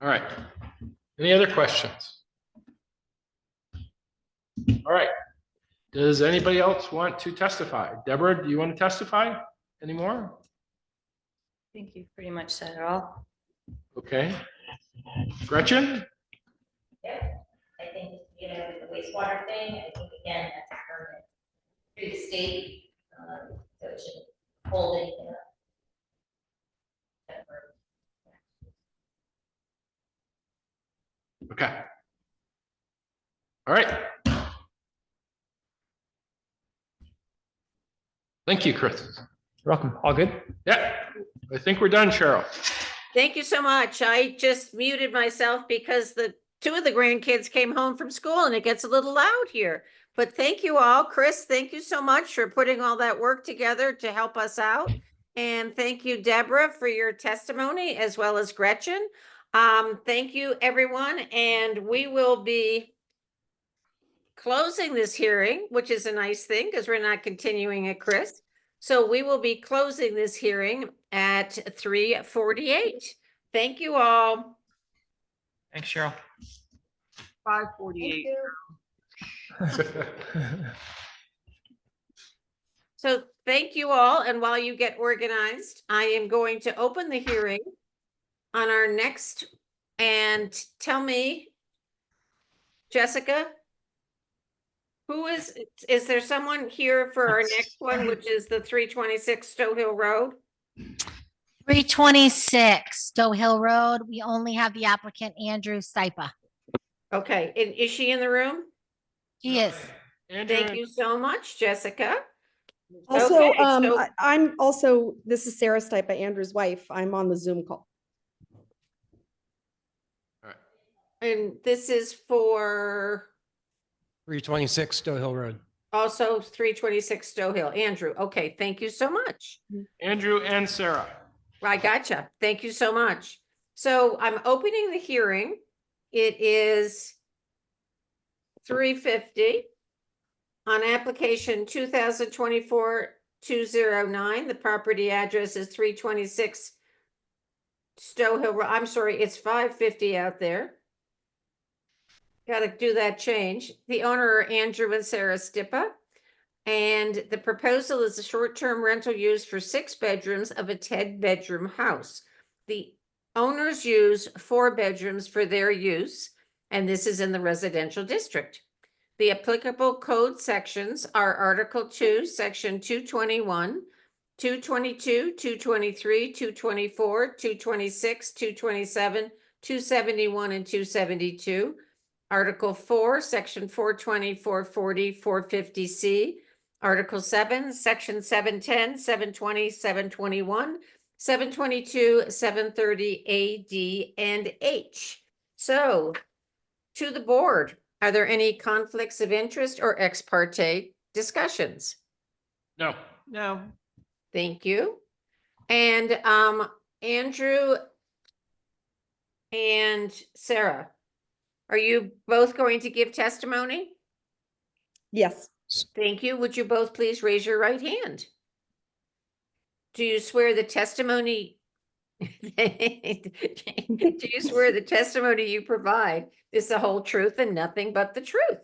All right. Any other questions? All right. Does anybody else want to testify? Deborah, do you want to testify anymore? I think you've pretty much said it all. Okay. Gretchen? I think, with the wastewater thing, I think again, that's a permit through the state, so it should hold anything up. Okay. All right. Thank you, Chris. You're welcome. All good? Yeah, I think we're done, Cheryl. Thank you so much. I just muted myself because two of the grandkids came home from school and it gets a little loud here. But thank you all. Chris, thank you so much for putting all that work together to help us out. And thank you, Deborah, for your testimony, as well as Gretchen. Thank you, everyone. And we will be closing this hearing, which is a nice thing because we're not continuing it, Chris. So we will be closing this hearing at 3:48. Thank you all. Thanks, Cheryl. 5:48. So thank you all. And while you get organized, I am going to open the hearing on our next, and tell me, Jessica, is there someone here for our next one, which is the 326 Stowe Hill Road? 326 Stowe Hill Road. We only have the applicant Andrew Stipa. Okay, and is she in the room? He is. Andrew, Thank you so much, Jessica. Also, Okay, so- I'm also, this is Sarah Stipa, Andrew's wife. I'm on the Zoom call. And this is for 326 Stowe Hill Road. also 326 Stowe Hill. Andrew, okay, thank you so much. Andrew and Sarah. I gotcha. Thank you so much. So I'm opening the hearing. It is 3:50 on application 2024-209. The property address is 326 Stowe Hill Road. I'm sorry, it's 5:50 out there. Got to do that change. The owner are Andrew and Sarah Stipa. And the proposal is a short-term rental use for 6 bedrooms of a 10-bedroom house. The owners use 4 bedrooms for their use, and this is in the residential district. The applicable code sections are Article 2, Section 221, 222, 223, 224, 226, 227, 271, and 272. Article 4, Section 420, 440, 450C. Article 7, Section 710, 720, 721, 722, 730, A, D, and H. So, to the board, are there any conflicts of interest or ex parte discussions? No. No. Thank you. And Andrew and Sarah, are you both going to give testimony? Yes. Thank you. Would you both please raise your right hand? Do you swear the testimony do you swear the testimony you provide is the whole truth and nothing but the truth? I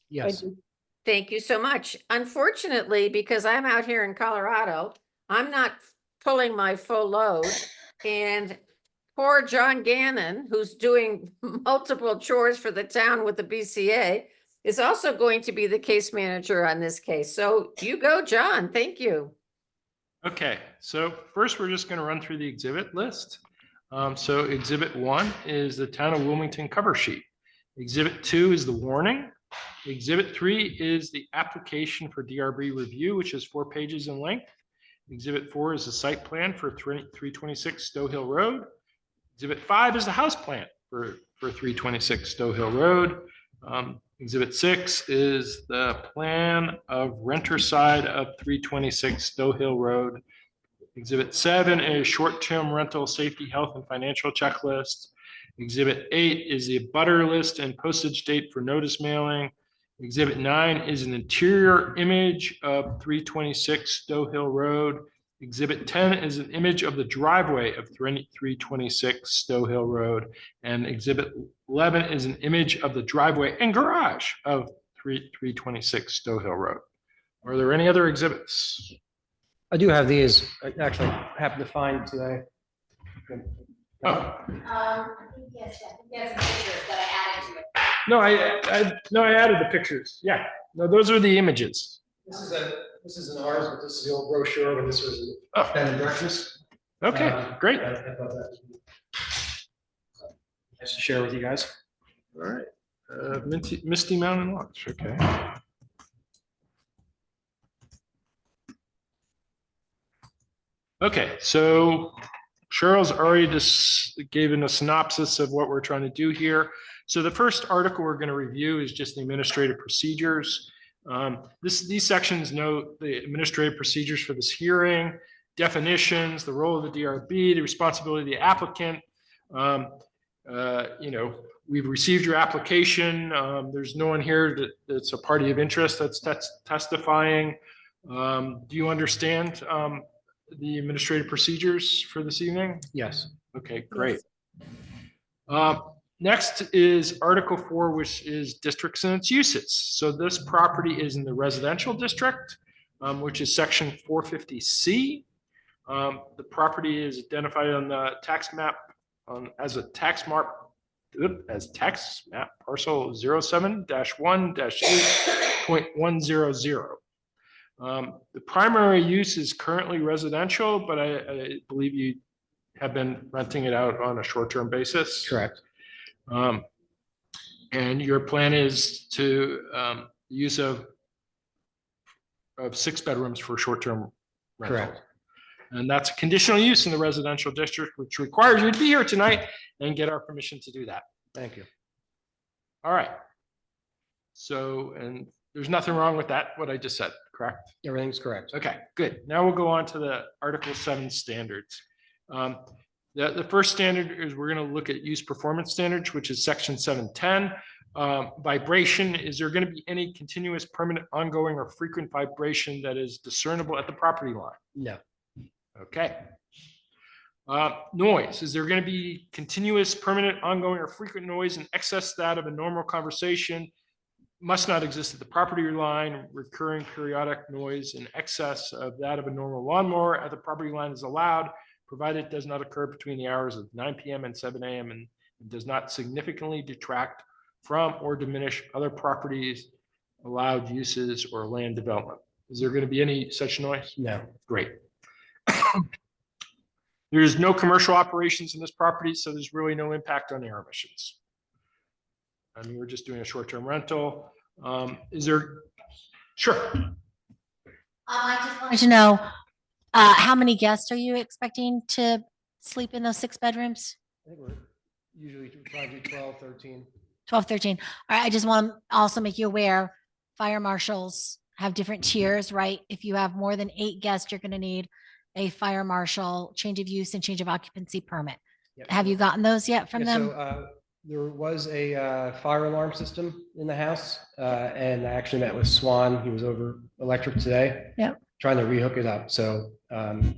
Yes. do. Thank you so much. Unfortunately, because I'm out here in Colorado, I'm not pulling my full load. And poor John Gannon, who's doing multiple chores for the town with the BCA, is also going to be the case manager on this case. So you go, John. Thank you. Okay, so first we're just going to run through the exhibit list. So Exhibit 1 is the Town of Wilmington cover sheet. Exhibit 2 is the warning. Exhibit 3 is the application for DRB review, which is 4 pages in length. Exhibit 4 is the site plan for 326 Stowe Hill Road. Exhibit 5 is the house plan for 326 Stowe Hill Road. Exhibit 6 is the plan of renter side of 326 Stowe Hill Road. Exhibit 7 is short-term rental safety, health, and financial checklist. Exhibit 8 is the butter list and postage date for notice mailing. Exhibit 9 is an interior image of 326 Stowe Hill Road. Exhibit 10 is an image of the driveway of 326 Stowe Hill Road. And Exhibit 11 is an image of the driveway and garage of 326 Stowe Hill Road. Are there any other exhibits? I do have these. I actually happened to find today. Oh, I think yes, some pictures that I added to it. no, I added the pictures. Yeah, no, those are the images. This is an ours, but this is the old brochure when this was Oh. bed and breakfast. Okay, great. I thought that would be nice to share with you guys. All right. Misty Mountain Lodge, okay. Okay, so Cheryl's already just given a synopsis of what we're trying to do here. So the first article we're going to review is just the administrative procedures. These sections note the administrative procedures for this hearing, definitions, the role of the DRB, the responsibility of the applicant. We've received your application. There's no one here that's a party of interest that's testifying. Do you understand the administrative procedures for this evening? Yes. Okay, great. Next is Article 4, which is districts and its uses. So this property is in the residential district, which is section 450C. The property is identified on the tax map as tax map parcel 07-1-8.100. The primary use is currently residential, but I believe you have been renting it out on a short-term basis. Correct. And your plan is to use of 6 bedrooms for short-term rental. Correct. And that's a conditional use in the residential district, which requires you to be here tonight and get our permission to do that. Thank you. All right. So, and there's nothing wrong with that, what I just said, correct? Everything's correct. Okay, good. Now we'll go on to the Article 7 standards. The first standard is we're going to look at use performance standards, which is section 710. Vibration, is there going to be any continuous, permanent, ongoing, or frequent vibration that is discernible at the property line? No. Okay. Noise, is there going to be continuous, permanent, ongoing, or frequent noise in excess of that of a normal conversation? Must not exist at the property line. Recurring periodic noise in excess of that of a normal lawnmower at the property line is allowed, provided it does not occur between the hours of 9 p.m. and 7 a.m. and does not significantly detract from or diminish other properties, allowed uses, or land development. Is there going to be any such noise? No. Great. There's no commercial operations in this property, so there's really no impact on air emissions. I mean, we're just doing a short-term rental. Is there? Sure. I just wanted to know, how many guests are you expecting to sleep in those 6 bedrooms? I think we're usually probably 12, 13. 12, 13. All right, I just want to also make you aware, fire marshals have different tiers, right? If you have more than 8 guests, you're going to need a fire marshal change of use and change of occupancy permit. Yep. Have you gotten those yet from them? So there was a fire alarm system in the house, and I actually met with Swan. He was over electric today. Yep. Trying to rehook it up. So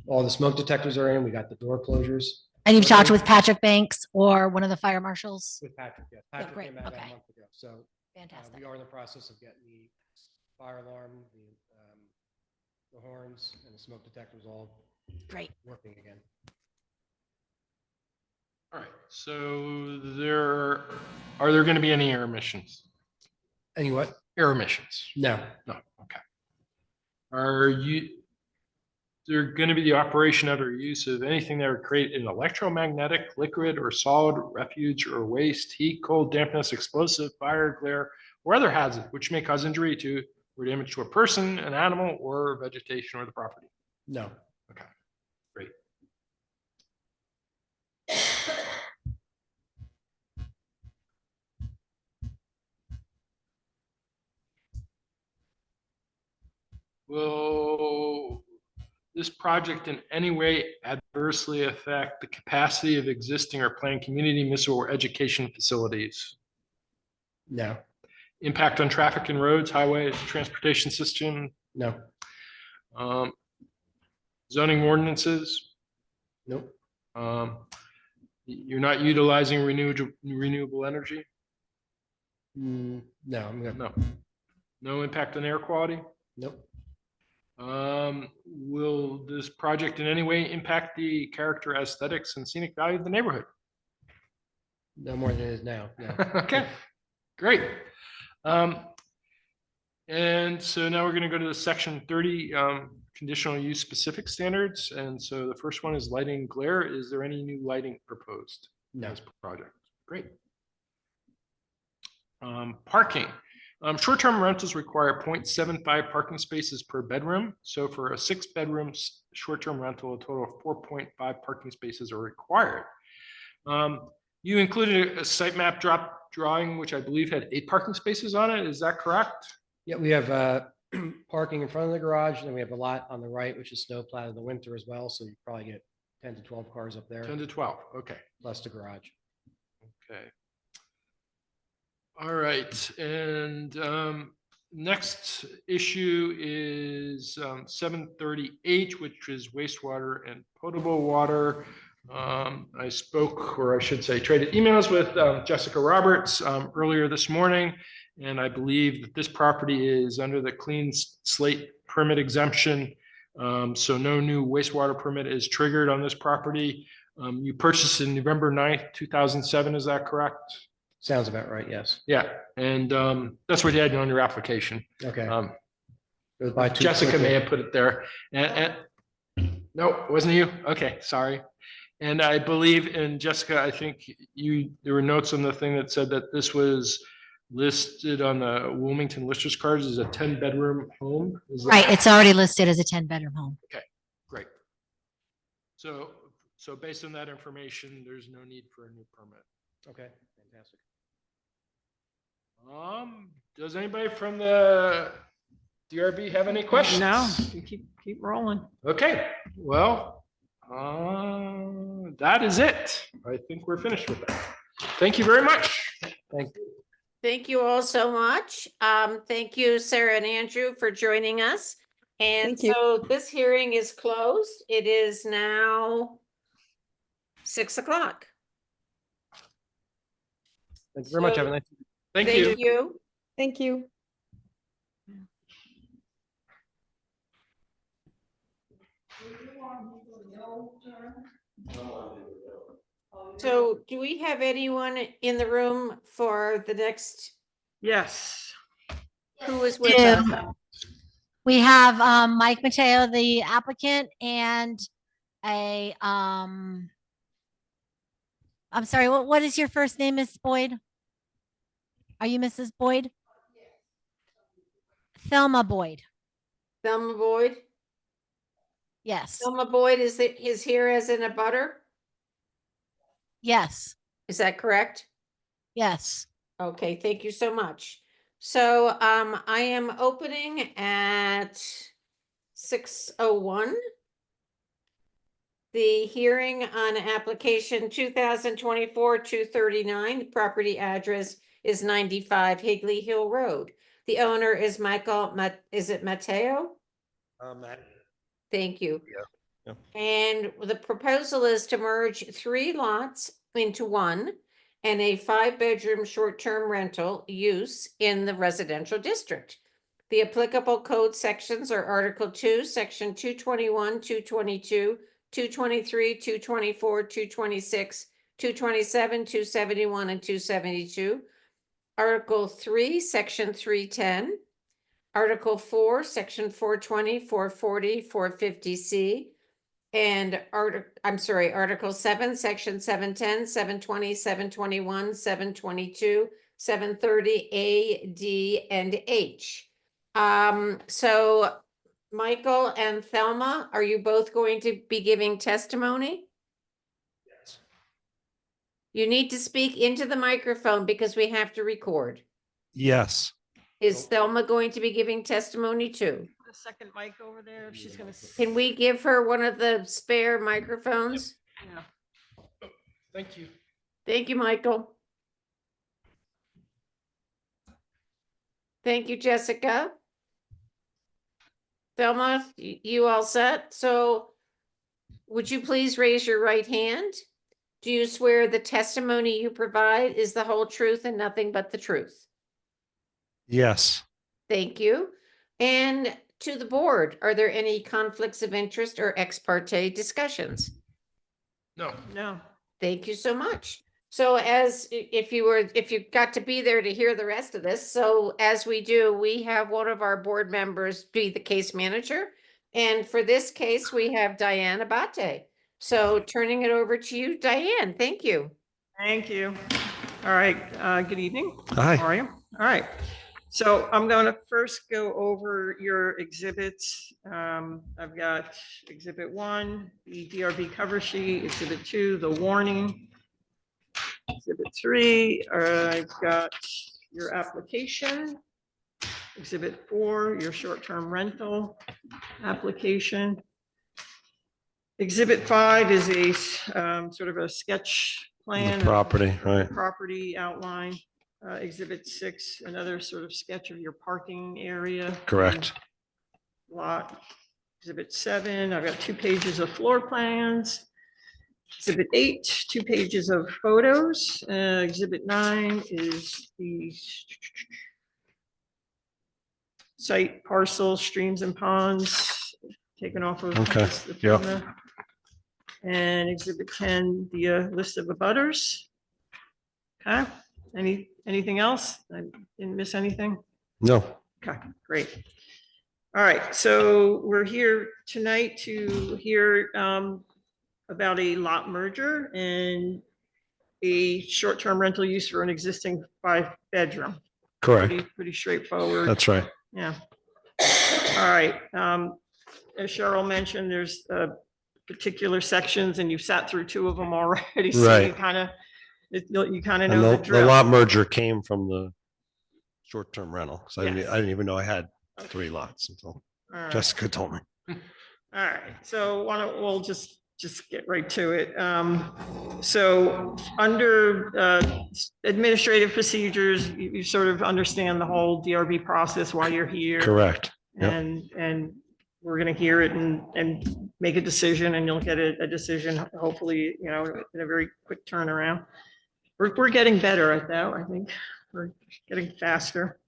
all the smoke detectors are in. We got the door closures. And you've talked with Patrick Banks or one of the fire marshals? With Patrick, yes. Oh, Patrick great. came out Okay. a month ago. So Fantastic. we are in the process of getting the fire alarm, the horns, and the smoke detectors all Great. working again. All right. So are there going to be any air emissions? Any what? Air emissions? No. No. Okay. Are there going to be the operation of or use of anything that would create an electromagnetic, liquid, or solid refuge or waste, heat, cold, dampness, explosive, fire, glare, or other hazard which may cause injury to or damage to a person, an animal, or vegetation or the property? No. Okay. Great. Will this project in any way adversely affect the capacity of existing or planned community municipal or education facilities? No, Impact on traffic and roads, highways, transportation system, no, um, zoning ordinances? nope, You're not utilizing renewable energy? no, I'm good. No. No impact on air quality? Nope, Will this project in any way impact the character, aesthetics, and scenic value of the neighborhood? no more than it is now. No. Okay, great. And so now we're going to go to the section 30, conditional use specific standards. And so the first one is lighting glare. Is there any new lighting proposed in No. this project? Great. Parking. Short-term rentals require 0.75 parking spaces per bedroom. So for a 6-bedroom short-term rental, a total of 4.5 parking spaces are required. You included a site map drawing, which I believe had 8 parking spaces on it. Is that correct? Yeah, we have parking in front of the garage, and then we have a lot on the right, which is snow plowed in the winter as well. So you probably get 10 to 12 cars up there, 10 to 12. Okay. plus the garage. Okay. All right. And next issue is 730H, which is wastewater and potable water. I spoke, or I should say, traded emails with Jessica Roberts earlier this morning, and I believe that this property is under the clean slate permit exemption. So no new wastewater permit is triggered on this property. You purchased in November 9th, 2007, is that correct? Sounds about right, yes. Yeah, and that's what you had on your application. Okay. It was by too Jessica quickly. may have put it there. And no, it wasn't you? Okay, sorry. And I believe, and Jessica, I think there were notes on the thing that said that this was listed on the Wilmington listers cards as a 10-bedroom home. Is that- Right, it's already listed as a 10-bedroom home. Great. So based on that information, there's no need for a new permit. Okay, fantastic. Does anybody from the DRB have any questions? No, you keep rolling. Okay, well, that is it. I think we're finished with that. Thank you very much. Thank you. Thank you all so much. Thank you, Sarah and Andrew, for joining us. And Thank you. so this hearing is closed. It is now 6 o'clock. Thank you very much. So- Have a nice. Thank you. Thank you. Thank you. So do we have anyone in the room for the next, Yes. who is with Yeah. us? We have Mike Mateo, the applicant, and I'm sorry, what is your first name, Miss Boyd? Are you Mrs. Boyd? Thelma Boyd. Thelma Boyd? Yes, Thelma Boyd is here as in a butter? yes, Is that correct? yes. Okay, thank you so much. So I am opening at 6:01. The hearing on application 2024-239, the property address is 95 Higley Hill Road. The owner is Michael, is it Mateo? Thank you. Yeah. And the proposal is to merge 3 lots into one and a 5-bedroom short-term rental use in the residential district. The applicable code sections are Article 2, Section 221, 222, 223, 224, 226, 227, 271, and 272. Article 3, Section 310. Article 4, Section 420, 440, 450C. And Article 7, Section 710, 720, 721, 722, 730, A, D, and H. So Michael and Thelma, are you both going to be giving testimony? Yes. You need to speak into the microphone because we have to record. Yes. Is Thelma going to be giving testimony too? the second mic over there? She's gonna. Can we give her one of the spare microphones? Yeah. Thank you. Thank you, Michael. Thank you, Jessica. Thelma, you all set? So would you please raise your right hand? Do you swear the testimony you provide is the whole truth and nothing but the truth? Yes. Thank you. And to the board, are there any conflicts of interest or ex parte discussions? No. No. Thank you so much. So if you got to be there to hear the rest of this, so as we do, we have one of our board members be the case manager. And for this case, we have Diane Abate. So turning it over to you, Diane, thank you. Thank you. All right, good evening. Hi. How are you? All right. So I'm going to first go over your exhibits. I've got exhibit 1, the DRB cover sheet, exhibit 2, the warning. Exhibit 3, I've got your application. Exhibit 4, your short-term rental application. Exhibit 5 is a sort of a sketch plan. The property, right. Property outline. Exhibit 6, another sort of sketch of your parking area. Correct. Lot. Exhibit 7, I've got 2 pages of floor plans. Exhibit 8, 2 pages of photos. Exhibit 9 is the site parcel, streams and ponds, taken off of. Okay, the yeah. FEMA. And exhibit 10, the list of abutters. Okay, anything else? I didn't miss anything? No. Okay, great. All right, so we're here tonight to hear about a lot merger and a short-term rental use for an existing 5-bedroom. Correct. Pretty straightforward. That's right. Yeah. All right. As Cheryl mentioned, there's particular sections and you've sat through 2 of them already. So Right. you kind of know And the the drill. lot merger came from the short-term rental. So Yes. I didn't even know I had 3 lots until All right. Jessica told me. All right, so why don't we'll just get right to it. So under administrative procedures, you sort of understand the whole DRB process, why you're here. Correct. Yep. And we're gonna hear it and make a decision, and you'll get a decision, hopefully, in a very quick turnaround. We're getting better at that, I think. We're getting faster.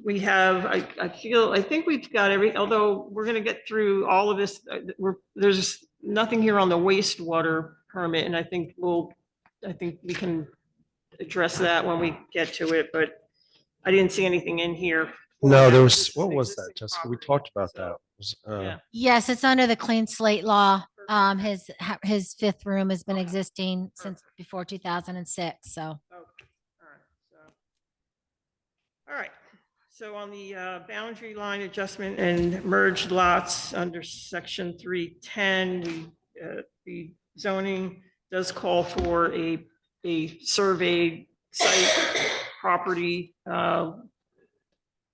We have, I think we've got although we're going to get through all of this, there's nothing here on the wastewater permit, and I think we can address that when we get to it, but I didn't see anything in here. No, there This was, is what was that, existing Jessica? We property, talked about so, that. It was, yeah. Yes, it's under the clean slate law. His 5th room has been existing since before 2006, so. Okay, all right. So on the boundary line adjustment and merged lots under section 310, the zoning does call for a surveyed site property,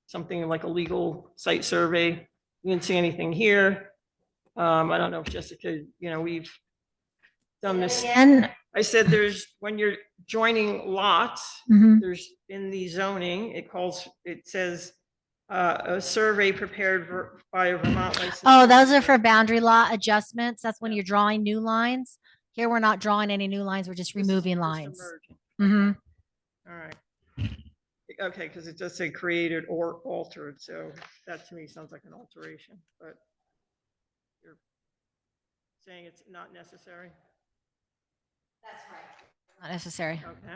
something like a legal site survey. You didn't see anything here. I don't know if Jessica, we've done this. And I said when you're joining lots, there's in the zoning, it says a survey prepared by a Vermont licensed. oh, those are for boundary lot adjustments. That's when you're drawing new lines. Here, we're not drawing any new lines. We're just This is removing just a lines. merging. All right. Okay, because it does say created or altered, so that to me sounds like an alteration, but you're saying it's not necessary? That's right. Not necessary. Okay.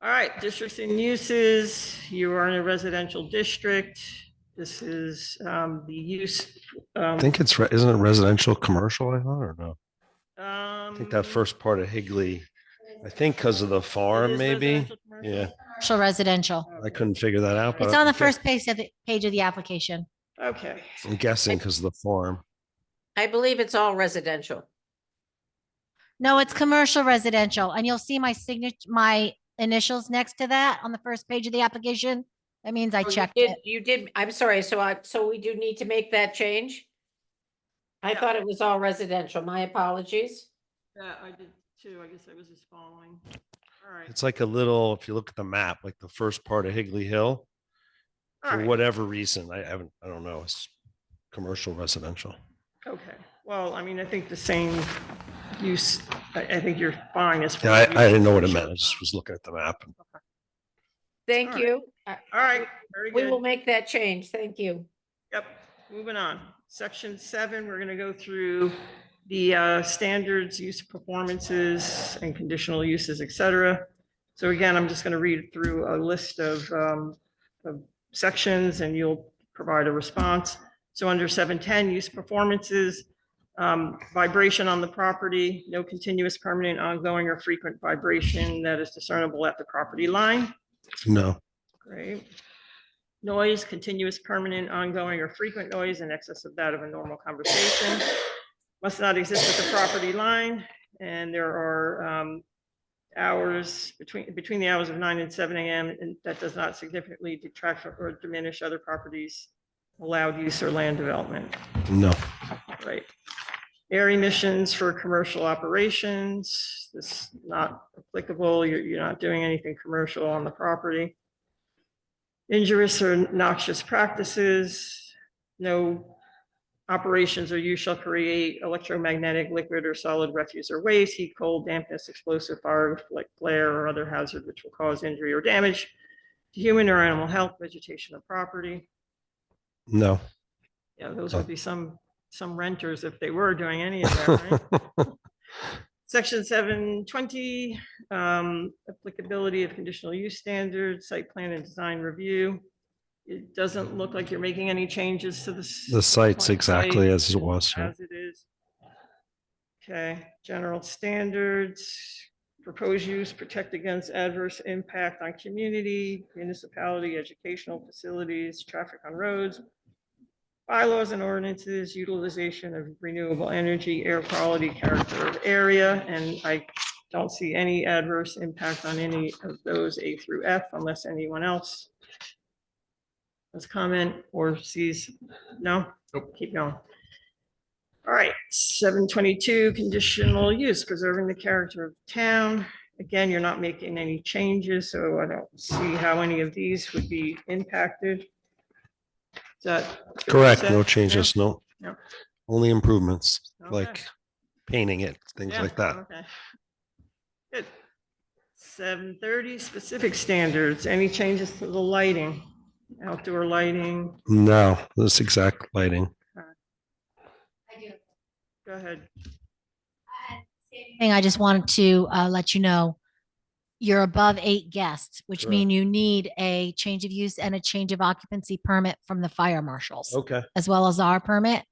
All right, districts and uses, you are in a residential district. This is the use. I think isn't it residential commercial, I thought, or no? I think that first part of Higley, I think because of the farm, maybe. Yeah, Commercial residential. I couldn't figure that out. It's but on the I'm first page of the application. Okay. I'm guessing because of the farm. I believe it's all residential. No, it's commercial residential, and you'll see my signature, my initials next to that on the first page of the application. That means I Oh, checked you did- it. You did, I'm sorry, so we do need to make that change? I Yeah. thought it was all residential. My apologies. Yeah, I did too. I guess I was just following. All right. It's like a little, if you look at the map, like the first part of Higley Hill, All for right. whatever reason, I don't know, it's commercial residential. Okay. Well, I mean, I think the same use, I think you're fine as Yeah, far as. I didn't know what it using meant. I just was looking at the map. Thank All right. you. All right, very We good. will make that change. Thank you. Yep, moving on. Section 7, we're going to go through the standards, use performances, and conditional uses, et cetera. So again, I'm just going to read through a list of sections, and you'll provide a response. So under 710, use performances, vibration on the property, no continuous, permanent, ongoing, or frequent vibration that is discernible at the property line. No, Great. Noise, continuous, permanent, ongoing, or frequent noise in excess of that of a normal conversation. Must not exist at the property line. And there are hours between the hours of 9 and 7 a.m. and that does not significantly detract or diminish other properties' allowed use or land development. no, Right. Air emissions for commercial operations. This is not applicable. You're not doing anything commercial on the property. Injurious or noxious practices. No operations or use shall create electromagnetic, liquid, or solid refuse or waste, heat, cold, dampness, explosive, fire, like flare, or other hazard which will cause injury or damage to human or animal health, vegetation, or property. no. Yeah, those would be some renters if they were doing any of that, right? Section 720, applicability of conditional use standards, site plan and design review. It doesn't look like you're making any changes to this. The site's site exactly as it was. yeah. As it is. Okay, general standards, proposed use, protect against adverse impact on community, municipality, educational facilities, traffic on roads, bylaws and ordinances, utilization of renewable energy, air quality, character of area, and I don't see any adverse impact on any of those A through F unless anyone else has comment or sees, no? Nope. Keep going. All right, 722, conditional use, preserving the character of town. Again, you're not making any changes, so I don't see how any of these would be impacted. Is that Correct. set? No Yeah? changes. No. No. Only improvements, Okay. like painting it, things Yeah, like that. Okay. Good. 730, specific standards. Any changes to the lighting? Outdoor lighting? No, this exact lighting. Go ahead. Thing I just wanted to let you know, you're above 8 guests, which Correct. mean you need a change of use and a change of occupancy permit from the fire marshals, Okay. as well as our permit.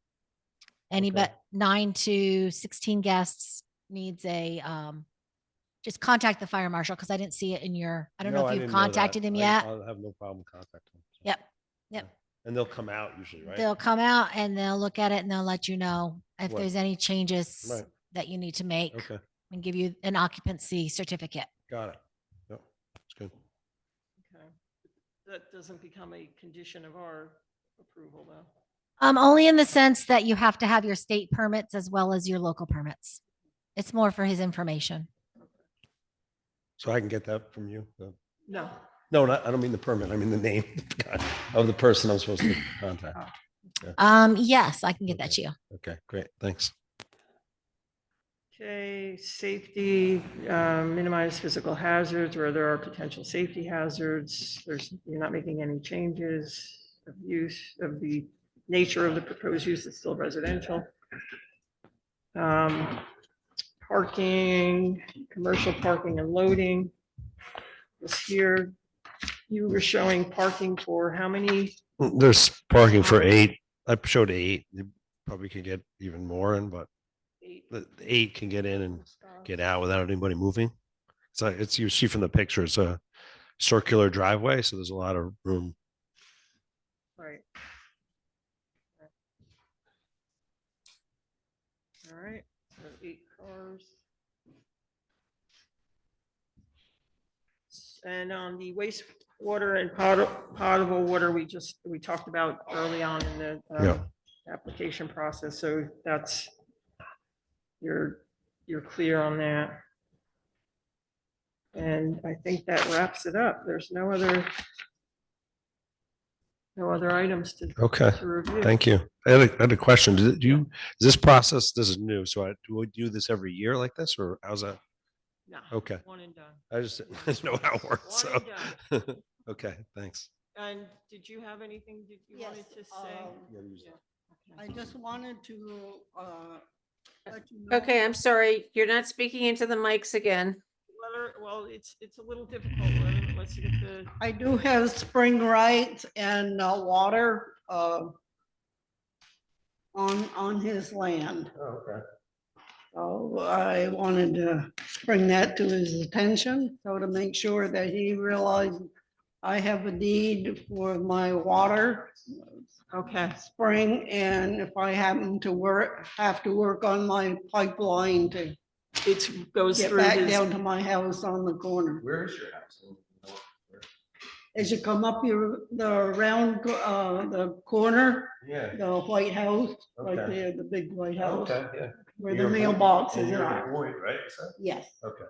Any Okay. but 9 to 16 guests needs a, just contact the fire marshal because I didn't see it in your, I don't know if you've contacted him yet. I'll have no problem contacting him. So. Yep. Yep. And they'll come out usually, right? They'll come out and they'll look at it and they'll let you know if What? there's any changes Right. that you need to make Okay. and give you an occupancy certificate. Got it. Yep. That's good. Okay. That doesn't become a condition of our approval, though. Only in the sense that you have to have your state permits as well as your local permits. It's more for his information. So I can get that from you? No. No, I don't mean the permit. I mean the name of the person I'm supposed to contact. Yes, I can get that to you. Okay, great. Thanks. Okay, safety, minimize physical hazards where there are potential safety hazards. You're not making any changes of use of the nature of the proposed use is still residential. Parking, commercial parking and loading. This here, you were showing parking for how many? There's parking for 8. I showed 8. You probably could get even more in, but 8 can get in and get out without anybody moving. So it's, you see from the picture, it's a circular driveway, so there's a lot of room. Right. All right, so 8 cars. And on the water and potable water, we talked about early on in the Yeah. application process, so that's, you're clear on that. And I think that wraps it up. There's no other items to Okay, review. thank you. I had a question. Is this process, this is new, so do we do this every year like this, or how's that? No, Okay, one and done. I just didn't know how it worked, One so. and Okay, thanks. And did you have anything that you Yes, wanted to say? I just wanted to, let you know. Okay, I'm sorry. You're not speaking into the mics again. Well, it's a little difficult. Let's get the, I do have spring rights and water on his land. Oh, okay. So I wanted to bring that to his attention, so to make sure that he realized I have a deed for my water okay, spring, and if I happen to have to work on my pipeline to it goes get through back his, down to my house on the corner. Where is your house? As you come up the round, the corner, Yeah. the white house, right Okay. there, the big white house, Yeah. where the mailbox is. You're at. in Boyd, right? you said? Yes. Okay.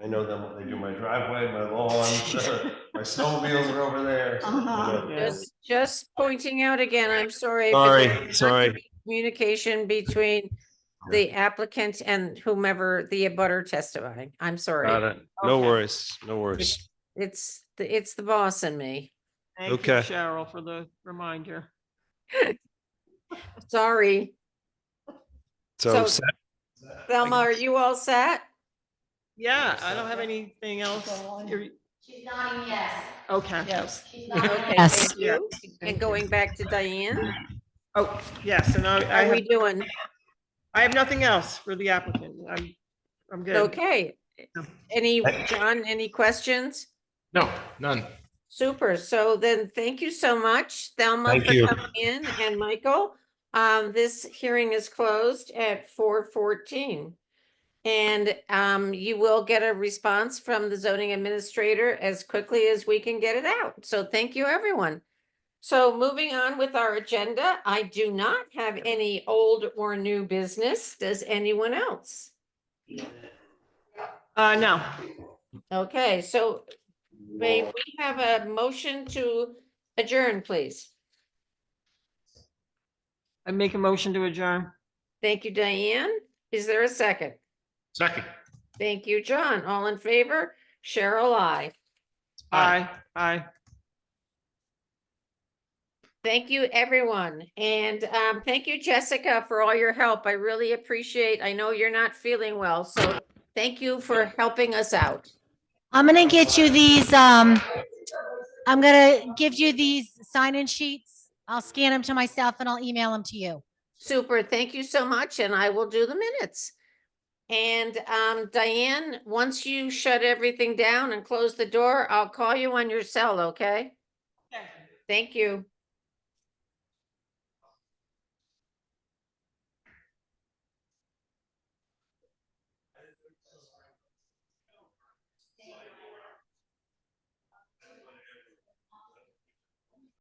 I know them, when they do my driveway, my lawn, my snowmobiles are over there. so, Uh-huh. Yeah. Just pointing out again, I'm sorry. Sorry, but there's sorry. not to be Communication between the applicant and whomever the abutter testifying. I'm sorry. Got it. No Okay. worries, no worries. It's the boss in me. Thank you, Okay. Cheryl, for the reminder. Sorry. So, So- Thelma, are you all set? Yeah, I don't have anything else. She's nodding yes. Okay. Yes. She's nodding Okay, Yes. thank you. And going back to Diane, Oh, yes, and how are we doing? I have nothing else for the applicant. I'm good. Okay. John, any questions? No, none. Super. So then, thank you so much, Thelma, Thank for you. coming in, and Michael. This hearing is closed at 4:14. And you will get a response from the zoning administrator as quickly as we can get it out. So thank you, everyone. So moving on with our agenda, I do not have any old or new business. Does anyone else? No, Okay, so may we have a motion to adjourn, please? I make a motion to adjourn. Thank you, Diane. Is there a second? Second. Thank you, John. All in favor? Cheryl, I. Aye. Thank you, everyone. And thank you, Jessica, for all your help. I really appreciate, I know you're not feeling well, so thank you for helping us out. I'm gonna get you these, I'm gonna give you these sign-in sheets. I'll scan them to myself and I'll email them to you. Super, thank you so much, and I will do the minutes. And Diane, once you shut everything down and close the door, I'll call you on your cell, okay? Thank you.